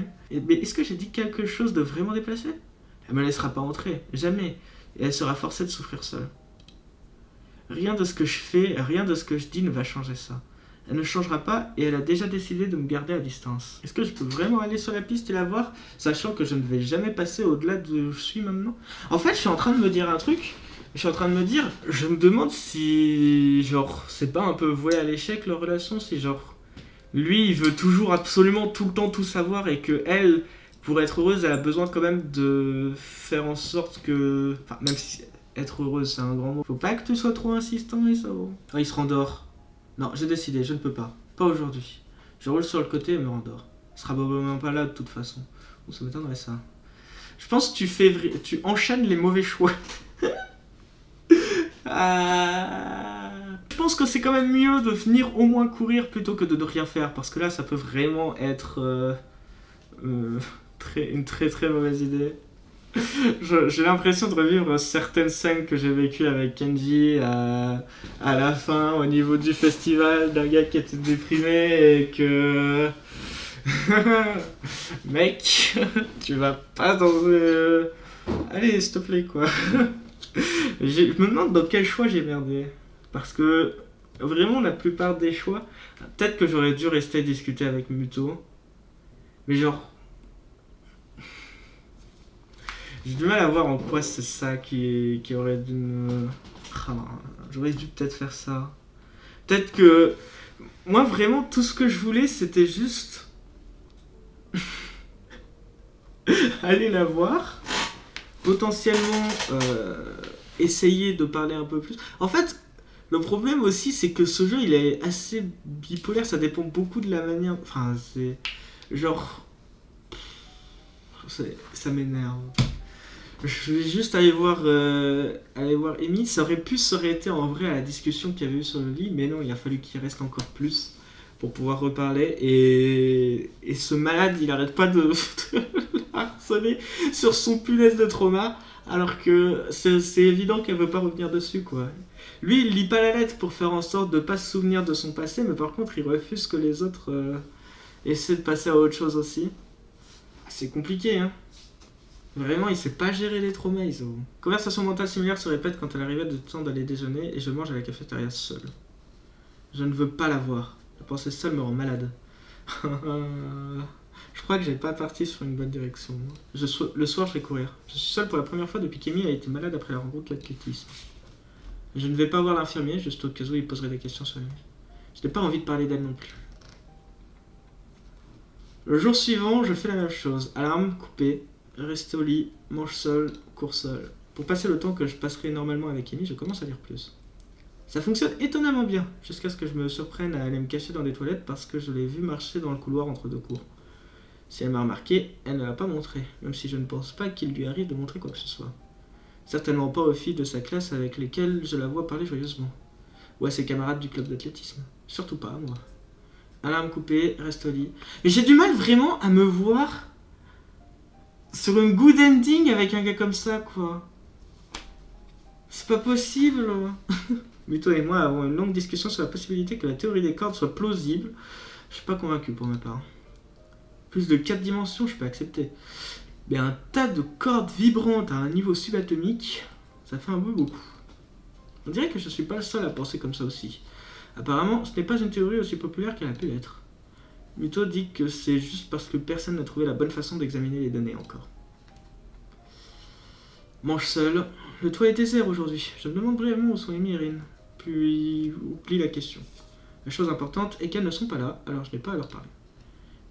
A: Mais est-ce que j'ai dit quelque chose de vraiment déplacé? Elle me laissera pas entrer, jamais. Et elle sera forcée de souffrir seule. Rien de ce que je fais, rien de ce que je dis ne va changer ça. Elle ne changera pas et elle a déjà décidé de me garder à distance. Est-ce que je peux vraiment aller sur la piste et la voir, sachant que je ne vais jamais passer au-delà de où je suis maintenant? En fait, je suis en train de me dire un truc. Je me demande si, genre, c'est pas un peu voué à l'échec leur relation, si genre, lui, il veut toujours absolument tout le temps tout savoir et que elle, pour être heureuse, elle a besoin quand même de faire en sorte que, enfin, même si être heureuse c'est un grand mot, faut pas que tu sois trop insistant et ça. Ah, il se rendort. Non, j'ai décidé, je ne peux pas. Pas aujourd'hui. Je roule sur le côté et me rendors. Il sera probablement pas là de toute façon. Bon, ça m'étonnerait ça. Je pense que tu enchaînes les mauvais choix. Je pense que c'est quand même mieux de venir au moins courir plutôt que de ne rien faire. Parce que là, ça peut vraiment être une très très mauvaise idée. J'ai l'impression de revivre certaines scènes que j'ai vécues avec Kenji à la fin, au niveau du festival, d'un gars qui était déprimé et que... Mec, tu vas pas dans... Allez, s'il te plaît, quoi. Je me demande dans quel choix j'ai merdé. Parce que, vraiment, la plupart des choix... Peut-être que j'aurais dû rester discuter avec Muto. Mais genre... J'ai du mal à voir en quoi c'est ça qui aurait dû me... j'aurais dû peut-être faire ça. Peut-être que... Moi, vraiment, tout ce que je voulais, c'était juste... aller la voir. Potentiellement, essayer de parler un peu plus. En fait, le problème aussi, c'est que ce jeu, il est assez bipolaire. Ça dépend beaucoup de la manière... Enfin, c'est... Genre... Ça m'énerve. Je vais juste aller voir Amy. Ça aurait été en vrai à la discussion qu'il y avait eu sur le lit, mais non, il a fallu qu'il reste encore plus pour pouvoir reparler. Et ce malade, il arrête pas de harceler sur son punaise de trauma, alors que c'est évident qu'elle veut pas revenir dessus, quoi. Lui, il lit pas la lettre pour faire en sorte de pas se souvenir de son passé, mais par contre, il refuse que les autres essaient de passer à autre chose aussi. C'est compliqué, hein. Vraiment, il sait pas gérer les traumas, Iso. Conversation mentale similaire se répète quand elle arrivait de temps d'aller déjeuner et je mange à la cafétéria seule. Je ne veux pas la voir. La pensée seule me rend malade. Je crois que j'ai pas parti sur une bonne direction. Le soir, je vais courir. Je suis seule pour la première fois depuis qu'Amy a été malade après la rencontre de l'athlétisme. Je ne vais pas voir l'infirmier, juste au cas où il poserait des questions sur elle. Je n'ai pas envie de parler d'elle non plus. Le jour suivant, je fais la même chose. Alarme coupée. Rester au lit, mange seul, cours seul. Pour passer le temps que je passerai normalement avec Amy, je commence à lire plus. Ça fonctionne étonnamment bien, jusqu'à ce que je me surprenne à aller me cacher dans des toilettes parce que je l'ai vu marcher dans le couloir entre deux cours. Si elle m'a remarqué, elle ne l'a pas montré, même si je ne pense pas qu'il lui arrive de montrer quoi que ce soit. Certainement pas aux filles de sa classe avec lesquelles je la vois parler joyeusement. Ou à ses camarades du club d'athlétisme. Surtout pas à moi. Alarme coupée, reste au lit. Mais j'ai du mal vraiment à me voir... sur une good ending avec un gars comme ça, quoi. C'est pas possible. Mais toi et moi avons une longue discussion sur la possibilité que la théorie des cordes soit plausible. Je suis pas convaincu pour ma part. Plus de 4 dimensions, je peux accepter. Mais un tas de cordes vibrantes à un niveau subatomique, ça fait un peu beaucoup. On dirait que je suis pas le seul à penser comme ça aussi. Apparemment, ce n'est pas une théorie aussi populaire qu'elle a pu l'être. Muto dit que c'est juste parce que personne n'a trouvé la bonne façon d'examiner les données encore. Mange seul. Le toit est désert aujourd'hui. Je me demande brièvement où sont Amy et Rin. Puis oublie la question. La chose importante est qu'elles ne sont pas là, alors je n'ai pas à leur parler.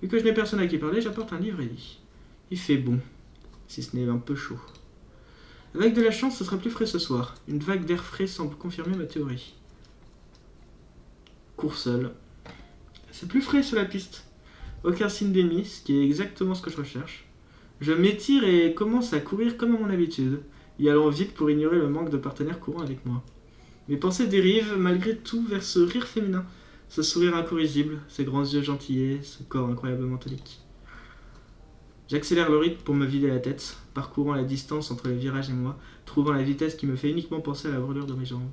A: Vu que je n'ai personne à qui parler, j'apporte un livre et lit. Il fait bon, si ce n'est un peu chaud. Avec de la chance, ce sera plus frais ce soir. Une vague d'air frais semble confirmer ma théorie. Cours seul. C'est plus frais sur la piste. Aucun signe d'ennemi, ce qui est exactement ce que je recherche. Je m'étire et commence à courir comme à mon habitude, y allant vite pour ignorer le manque de partenaires courant avec moi. Mes pensées dérivent malgré tout vers ce rire féminin, ce sourire incorrigible, ces grands yeux gentillés, ce corps incroyablement tonique. J'accélère le rythme pour me vider la tête, parcourant la distance entre les virages et moi, trouvant la vitesse qui me fait uniquement penser à la brûlure de mes jambes.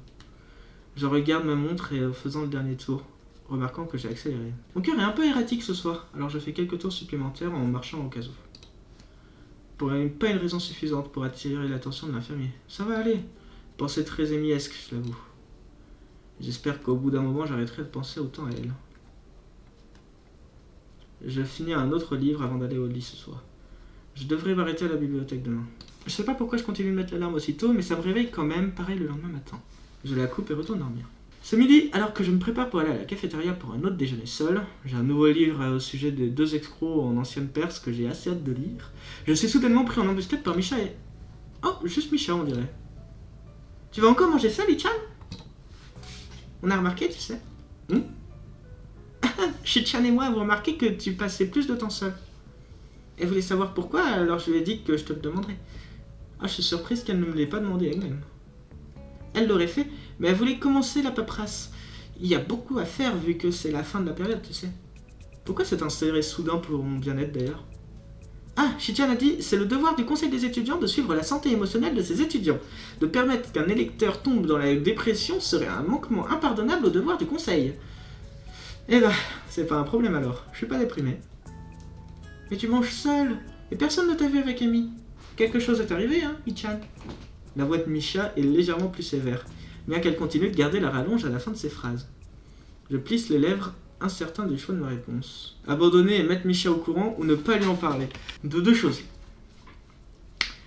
A: Je regarde ma montre et faisant le dernier tour, remarquant que j'ai accéléré. Mon cœur est un peu erratique ce soir, alors je fais quelques tours supplémentaires en marchant au cas où. Pas une raison suffisante pour attirer l'attention de l'infirmier. Ça va aller. Pensée très émiesque, je l'avoue. J'espère qu'au bout d'un moment, j'arrêterai de penser autant à elle. Je finis un autre livre avant d'aller au lit ce soir. Je devrais m'arrêter à la bibliothèque demain. Je sais pas pourquoi je continue de mettre l'alarme aussitôt, mais ça me réveille quand même, pareil le lendemain matin. Je la coupe et retourne dormir. Ce midi, alors que je me prépare pour aller à la cafétéria pour un autre déjeuner seul, j'ai un nouveau livre au sujet des 2 escrocs en ancienne Perse que j'ai assez hâte de lire. Je suis soudainement pris en embuscade par Misha et... Oh, juste Misha on dirait. Tu vas encore manger ça, Lichan? On a remarqué, tu sais. Shichan et moi avons remarqué que tu passais plus de temps seul. Elle voulait savoir pourquoi, alors je lui ai dit que je te le demanderais. Ah, je suis surprise qu'elle ne me l'ait pas demandé elle-même. Elle l'aurait fait, mais elle voulait commencer la paperasse. Il y a beaucoup à faire vu que c'est la fin de la période, tu sais. Pourquoi cet intérêt soudain pour mon bien-être d'ailleurs? Ah, Shichan a dit, c'est le devoir du conseil des étudiants de suivre la santé émotionnelle de ses étudiants. De permettre qu'un électeur tombe dans la dépression serait un manquement impardonnable au devoir du conseil. Eh ben, c'est pas un problème alors, je suis pas déprimé. Mais tu manges seul, et personne ne t'a vu avec Amy. Quelque chose est arrivé, hein, Ichan? La voix de Misha est légèrement plus sévère, bien qu'elle continue de garder la rallonge à la fin de ses phrases. Je plisse les lèvres, incertain du choix de ma réponse. Abandonner et mettre Misha au courant ou ne pas lui en parler. De 2 choses.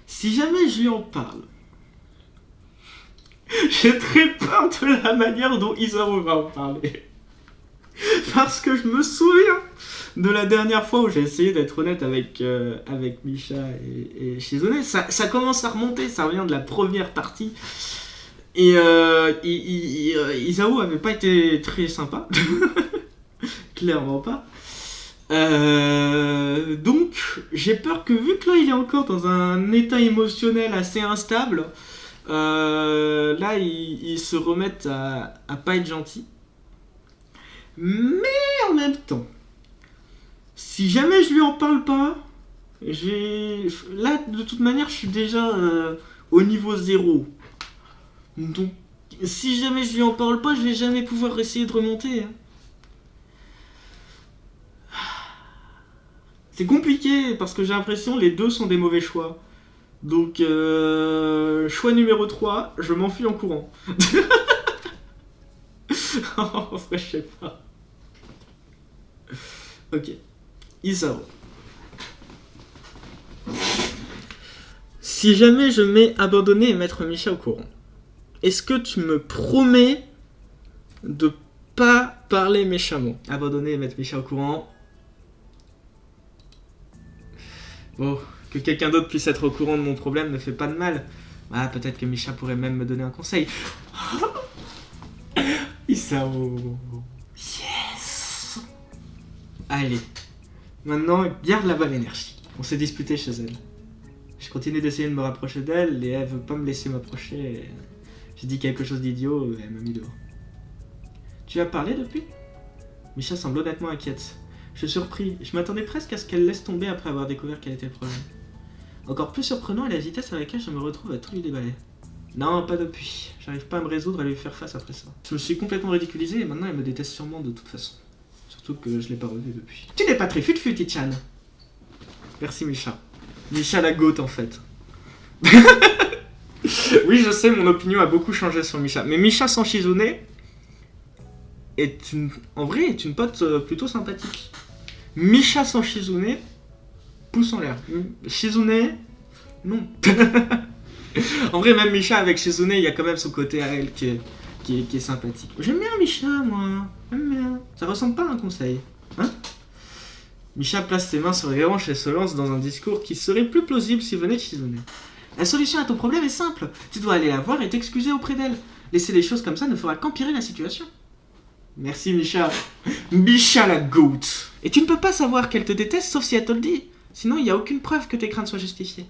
A: Si jamais je lui en parle, j'ai très peur de la manière dont Isaru va en parler. Parce que je me souviens de la dernière fois où j'ai essayé d'être honnête avec Misha et Shizune. Ça commence à remonter, ça revient de la première partie. Et Isao avait pas été très sympa. Clairement pas. Donc, j'ai peur que vu que là il est encore dans un état émotionnel assez instable, là il se remette à pas être gentil. Mais en même temps, si jamais je lui en parle pas, là de toute manière je suis déjà au niveau 0. Donc si jamais je lui en parle pas, je vais jamais pouvoir essayer de remonter. Hein. C'est compliqué parce que j'ai l'impression que les 2 sont des mauvais choix. Donc choix numéro 3, je m'enfuis en courant. En vrai, je sais pas. Ok. Isao. Si jamais je mets abandonner et mettre Misha au courant, est-ce que tu me promets de pas parler méchamment? Abandonner et mettre Misha au courant. Bon, que quelqu'un d'autre puisse être au courant de mon problème ne fait pas de mal. Ah, peut-être que Misha pourrait même me donner un conseil. Isao. Yes. Allez. Maintenant, garde la bonne énergie. On s'est disputé chez elle. Je continue d'essayer de me rapprocher d'elle et elle veut pas me laisser m'approcher. J'ai dit quelque chose d'idiot et elle m'a mis dehors. Tu as parlé depuis? Misha semble honnêtement inquiète. Je suis surpris. Je m'attendais presque à ce qu'elle laisse tomber après avoir découvert quel était le problème. Encore plus surprenant est la vitesse à laquelle je me retrouve à tout lui déballer. Non, pas depuis. J'arrive pas à me résoudre à lui faire face après ça. Je me suis complètement ridiculisé et maintenant elle me déteste sûrement de toute façon. Surtout que je l'ai pas revu depuis. Tu n'es pas très fut-fut, Ichan. Merci Misha. Misha la goat en fait. Oui, je sais, mon opinion a beaucoup changé sur Misha. Mais Misha sans Shizune en vrai, est une pote plutôt sympathique. Misha sans Shizune, pouce en l'air. Shizune, non. En vrai, même Misha avec Shizune, il y a quand même son côté à elle qui est sympathique. J'aime bien Misha, moi. J'aime bien. Ça ressemble pas à un conseil. Hein? Misha place ses mains sur les hanches et se lance dans un discours qui serait plus plausible s'il venait de Shizune. La solution à ton problème est simple. Tu dois aller la voir et t'excuser auprès d'elle. Laisser les choses comme ça ne fera qu'empirer la situation. Merci Misha. Misha la goat. Et tu ne peux pas savoir qu'elle te déteste sauf si elle te le dit. Sinon, il n'y a aucune preuve que tes craintes soient justifiées.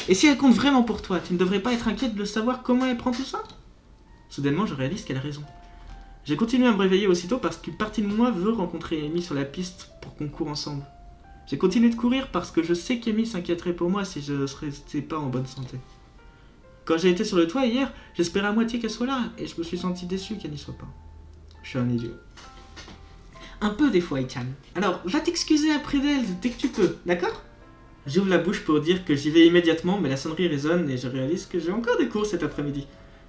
A: Et si elle compte vraiment pour toi, tu ne devrais pas être inquiète de savoir comment elle prend tout ça? Soudainement, je réalise qu'elle a raison. J'ai continué à me réveiller aussitôt parce qu'une partie de moi veut rencontrer Amy sur la piste pour qu'on court ensemble. J'ai continué de courir parce que je sais qu'Amy s'inquiéterait pour moi si je ne restais pas en bonne santé. Quand j'ai été sur le toit hier, j'espérais à moitié qu'elle soit là et je me suis senti déçu qu'elle n'y soit pas. Je suis un idiot. Un peu des fois, Ichan. Alors, va t'excuser après d'elle dès que tu peux, d'accord? J'ouvre la bouche pour dire que j'y vais immédiatement, mais la sonnerie résonne et je réalise que j'ai encore des cours cet après-midi.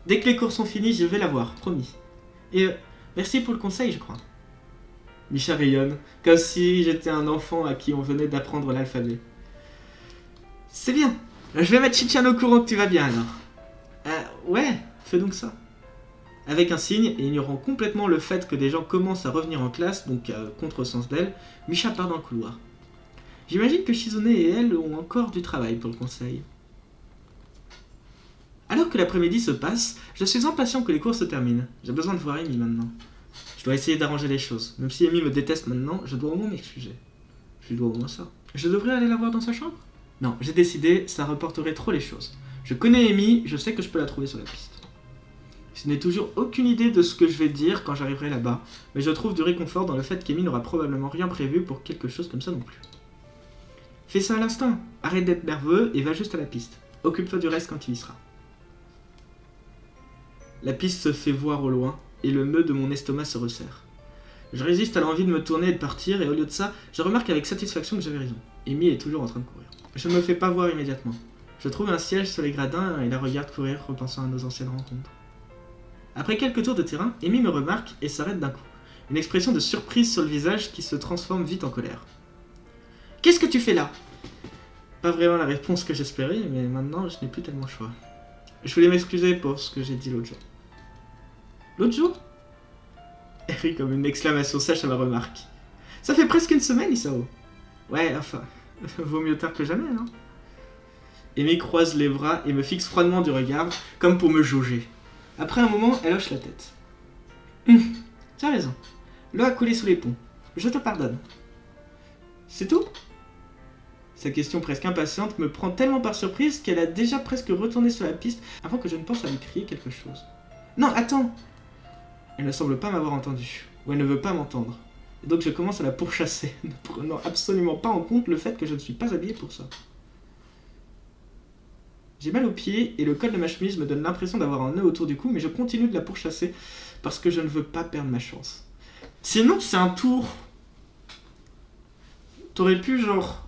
A: Dès que les cours sont finis, je vais la voir, promis. Et merci pour le conseil, je crois. Misha rayonne, comme si j'étais un enfant à qui on venait d'apprendre l'alphabet. C'est bien, je vais mettre Chichan au courant que tu vas bien alors. Ouais, fais donc ça. Avec un signe, et ignorant complètement le fait que des gens commencent à revenir en classe, donc à contresens d'elle, Misha part dans le couloir. J'imagine que Shizune et elle ont encore du travail pour le conseil. Alors que l'après-midi se passe, je suis impatient que les cours se terminent. J'ai besoin de voir Amy maintenant. Je dois essayer d'arranger les choses. Même si Amy me déteste maintenant, je dois au moins m'excuser. Je lui dois au moins ça. Je devrais aller la voir dans sa chambre? Non, j'ai décidé, ça reporterait trop les choses. Je connais Amy, je sais que je peux la trouver sur la piste. Je n'ai toujours aucune idée de ce que je vais dire quand j'arriverai là-bas, mais je trouve du réconfort dans le fait qu'Amy n'aura probablement rien prévu pour quelque chose comme ça non plus. Fais ça à l'instant, arrête d'être nerveux et va juste à la piste. Occupe-toi du reste quand tu y seras. La piste se fait voir au loin, et le nœud de mon estomac se resserre. Je résiste à l'envie de me tourner et de partir, et au lieu de ça, je remarque avec satisfaction que j'avais raison. Amy est toujours en train de courir. Je ne me fais pas voir immédiatement. Je trouve un siège sur les gradins et la regarde courir, repensant à nos anciennes rencontres. Après quelques tours de terrain, Amy me remarque et s'arrête d'un coup. Une expression de surprise sur le visage qui se transforme vite en colère. « Qu'est-ce que tu fais là ?» Pas vraiment la réponse que j'espérais, mais maintenant je n'ai plus tellement le choix. Je voulais m'excuser pour ce que j'ai dit l'autre jour. L'autre jour? Elle rit comme une exclamation sèche à ma remarque. Ça fait presque une semaine, Isao. Ouais, enfin, vaut mieux tard que jamais, non? Amy croise les bras et me fixe froidement du regard, comme pour me jauger. Après un moment, elle hoche la tête. Tu as raison. L'eau a coulé sous les ponts. Je te pardonne. C'est tout? Sa question presque impatiente me prend tellement par surprise qu'elle a déjà presque retourné sur la piste avant que je ne pense à lui crier quelque chose. Non, attends! Elle ne semble pas m'avoir entendu, ou elle ne veut pas m'entendre. Et donc je commence à la pourchasser, ne prenant absolument pas en compte le fait que je ne suis pas habillé pour ça. J'ai mal aux pieds et le col de ma chemise me donne l'impression d'avoir un nœud autour du cou, mais je continue de la pourchasser parce que je ne veux pas perdre ma chance. Sinon, c'est un tour. T'aurais pu, genre,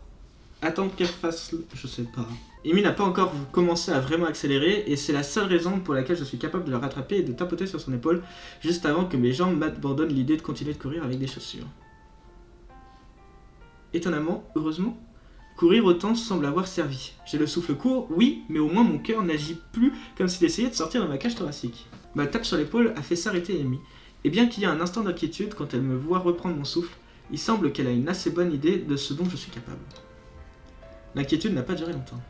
A: attendre qu'elle fasse... Je sais pas. Amy n'a pas encore commencé à vraiment accélérer et c'est la seule raison pour laquelle je suis capable de la rattraper et de tapoter sur son épaule juste avant que mes jambes m'abandonnent l'idée de continuer de courir avec des chaussures. Étonnamment, heureusement, courir autant semble avoir servi. J'ai le souffle court, oui, mais au moins mon cœur n'agit plus comme s'il essayait de sortir de ma cage thoracique. Ma tape sur l'épaule a fait s'arrêter Amy, et bien qu'il y ait un instant d'inquiétude quand elle me voit reprendre mon souffle, il semble qu'elle a une assez bonne idée de ce dont je suis capable. L'inquiétude n'a pas duré longtemps.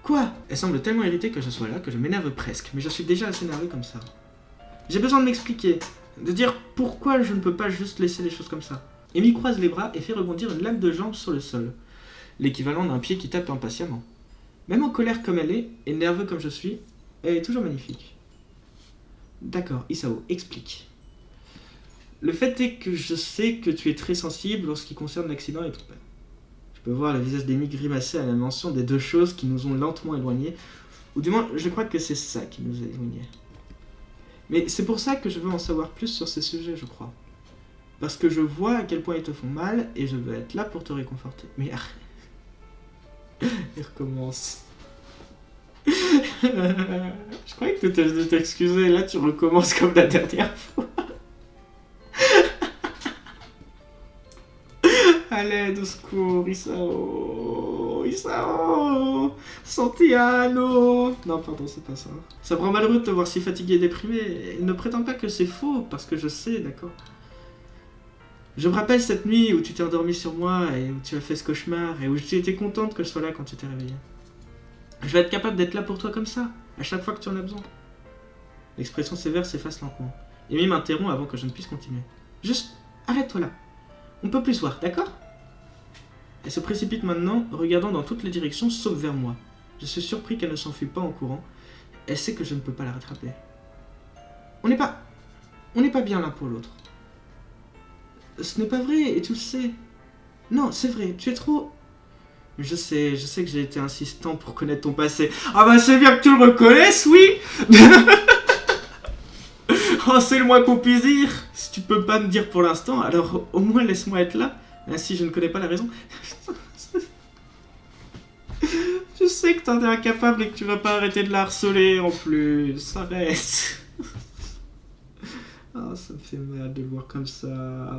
A: Quoi? Elle semble tellement irritée que je sois là que je m'énerve presque, mais je suis déjà assez énervé comme ça. J'ai besoin de m'expliquer, de dire pourquoi je ne peux pas juste laisser les choses comme ça. Amy croise les bras et fait rebondir une lame de jambe sur le sol, l'équivalent d'un pied qui tape impatiemment. Même en colère comme elle est, et nerveux comme je suis, elle est toujours magnifique. D'accord, Isao, explique. Le fait est que je sais que tu es très sensible en ce qui concerne l'accident et ton père. Je peux voir le visage d'Amy grimacer à la mention des deux choses qui nous ont lentement éloignés, ou du moins, je crois que c'est ça qui nous a éloignés. Mais c'est pour ça que je veux en savoir plus sur ces sujets, je crois. Parce que je vois à quel point ils te font mal, et je veux être là pour te réconforter. Mais arrête. Il recommence. Je croyais que tu étais venu t'excuser, là tu recommences comme la dernière fois. À l'aide, au secours, Isao, Isao, Santiano. Non, pardon, c'est pas ça. Ça me rend malheureux de te voir si fatigué et déprimé. Ne prétends pas que c'est faux, parce que je sais, d'accord. Je me rappelle cette nuit où tu t'es endormi sur moi et où tu as fait ce cauchemar et où tu étais contente que je sois là quand tu t'es réveillée. Je vais être capable d'être là pour toi comme ça, à chaque fois que tu en as besoin. L'expression sévère s'efface lentement. Amy m'interrompt avant que je ne puisse continuer. Juste, arrête-toi là. On peut plus se voir, d'accord? Elle se précipite maintenant, regardant dans toutes les directions, sauf vers moi. Je suis surpris qu'elle ne s'enfuit pas en courant. Elle sait que je ne peux pas la rattraper. On n'est pas bien l'un pour l'autre. Ce n'est pas vrai, et tu le sais. Non, c'est vrai, tu es trop... Je sais que j'ai été insistant pour connaître ton passé. Ah bah c'est bien que tu le reconnaisses, oui. Oh, c'est le moins qu'on puisse dire. Si tu peux pas me dire pour l'instant, alors au moins laisse-moi être là. Même si je ne connais pas la raison. Je sais que t'en es incapable et que tu vas pas arrêter de la harceler en plus. Arrête. Ah, ça me fait mal de le voir comme ça.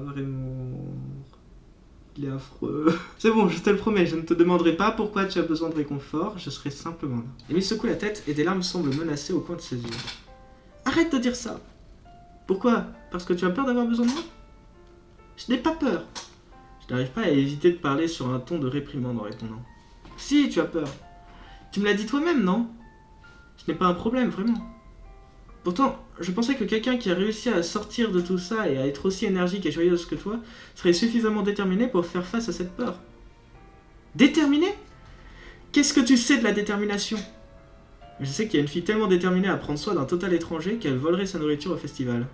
A: Vraiment. Il est affreux. C'est bon, je te le promets, je ne te demanderai pas pourquoi tu as besoin de réconfort, je serai simplement là. Amy secoue la tête et des larmes semblent menacées au coin de ses yeux. Arrête de dire ça. Pourquoi? Parce que tu as peur d'avoir besoin de moi? Je n'ai pas peur. Je n'arrive pas à éviter de parler sur un ton de réprimande en répondant. Si, tu as peur. Tu me l'as dit toi-même, non? Ce n'est pas un problème, vraiment. Pourtant, je pensais que quelqu'un qui a réussi à sortir de tout ça et à être aussi énergique et joyeuse que toi serait suffisamment déterminé pour faire face à cette peur. Déterminé? Qu'est-ce que tu sais de la détermination? Je sais qu'il y a une fille tellement déterminée à prendre soin d'un total étranger qu'elle volerait sa nourriture au festival.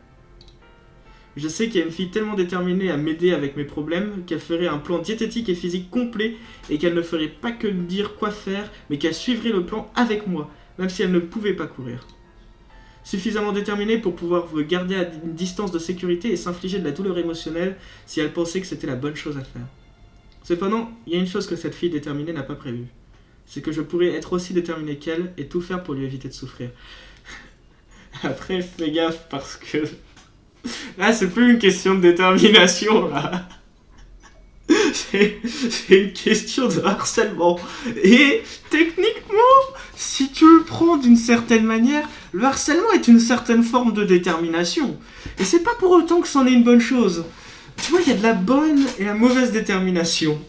A: Je sais qu'il y a une fille tellement déterminée à m'aider avec mes problèmes qu'elle ferait un plan diététique et physique complet et qu'elle ne ferait pas que me dire quoi faire, mais qu'elle suivrait le plan avec moi, même si elle ne pouvait pas courir. Suffisamment déterminée pour pouvoir me garder à une distance de sécurité et s'infliger de la douleur émotionnelle si elle pensait que c'était la bonne chose à faire. Cependant, il y a une chose que cette fille déterminée n'a pas prévue. C'est que je pourrais être aussi déterminé qu'elle et tout faire pour lui éviter de souffrir. Après, fais gaffe parce que... Là, c'est plus une question de détermination, là. C'est une question de harcèlement. Et techniquement, si tu le prends d'une certaine manière, le harcèlement est une certaine forme de détermination. Et c'est pas pour autant que c'en est une bonne chose. Tu vois, il y a de la bonne et la mauvaise détermination.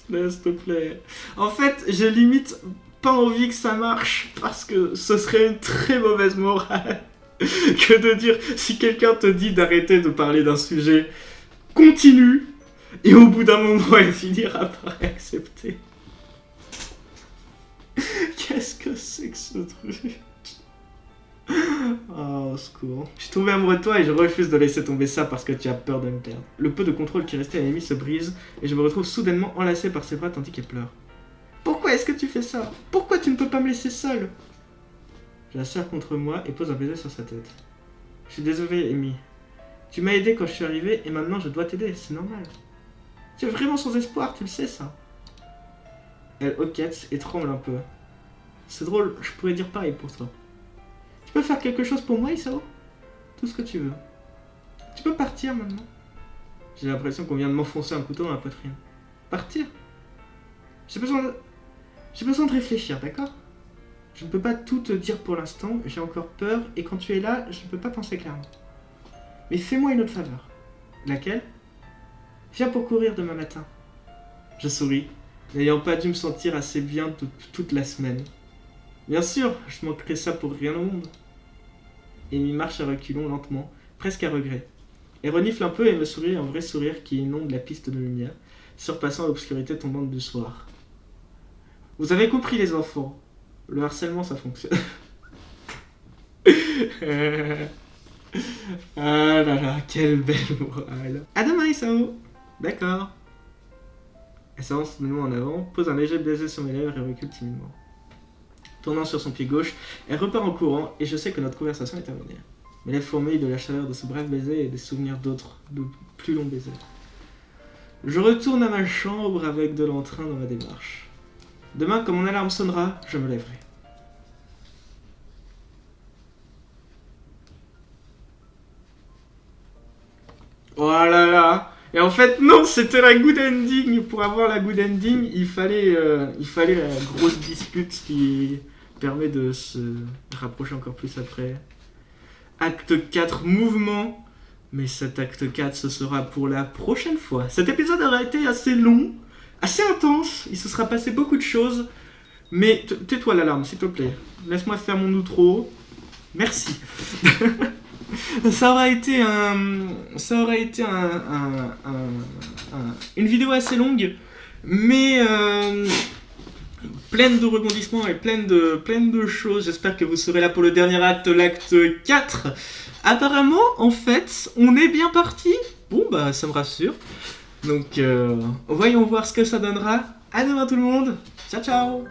A: S'il te plaît. En fait, j'ai limite pas envie que ça marche parce que ce serait une très mauvaise morale que de dire si quelqu'un te dit d'arrêter de parler d'un sujet, continue et au bout d'un moment elle finira par accepter. Qu'est-ce que c'est que ce truc? Oh, au secours. Je suis tombé amoureux de toi et je refuse de laisser tomber ça parce que tu as peur de me perdre. Le peu de contrôle qui restait à Amy se brise et je me retrouve soudainement enlacé par ses bras tandis qu'elle pleure. Pourquoi est-ce que tu fais ça? Pourquoi tu ne peux pas me laisser seule? Je la serre contre moi et pose un baiser sur sa tête. Je suis désolé, Amy. Tu m'as aidé quand je suis arrivé et maintenant je dois t'aider, c'est normal. Tu es vraiment sans espoir, tu le sais ça. Elle hoquette et tremble un peu. C'est drôle, je pourrais dire pareil pour toi. Tu peux faire quelque chose pour moi, Isao? Tout ce que tu veux. Tu peux partir maintenant. J'ai l'impression qu'on vient de m'enfoncer un couteau dans la poitrine. Partir? J'ai besoin de réfléchir, d'accord? Je ne peux pas tout te dire pour l'instant, j'ai encore peur, et quand tu es là, je ne peux pas penser clairement. Mais fais-moi une autre faveur. Laquelle? Viens pour courir demain matin. Je souris, n'ayant pas dû me sentir assez bien toute la semaine. Bien sûr, je manquerai ça pour rien au monde. Amy marche à reculons lentement, presque à regret. Elle renifle un peu et me sourit un vrai sourire qui inonde la piste de lumière, surpassant l'obscurité tombante du soir. Vous avez compris les enfants. Le harcèlement, ça fonctionne. Ah là là, quelle belle morale. À demain, Isao. D'accord. Elle s'avance de nouveau en avant, pose un léger baiser sur mes lèvres et recule timidement. Tournant sur son pied gauche, elle repart en courant et je sais que notre conversation est terminée. Mes lèvres fourmillent de la chaleur de ce bref baiser et des souvenirs d'autres, de plus longs baisers. Je retourne à ma chambre avec de l'entrain dans ma démarche. Demain, quand mon alarme sonnera, je me lèverai. Oh là là! Et en fait, non, c'était la good ending. Pour avoir la good ending, il fallait la grosse dispute qui permet de se rapprocher encore plus après. Acte 4, mouvement. Mais cet acte 4, ce sera pour la prochaine fois. Cet épisode aura été assez long, assez intense. Il se sera passé beaucoup de choses. Mais tais-toi l'alarme, s'il te plaît. Laisse-moi faire mon outro. Merci. Ça aura été une vidéo assez longue, mais pleine de rebondissements et pleine de choses. J'espère que vous serez là pour le dernier acte, l'acte 4. Apparemment, en fait, on est bien parti. Bon, bah, ça me rassure. Donc, voyons voir ce que ça donnera. À demain tout le monde. Ciao, ciao.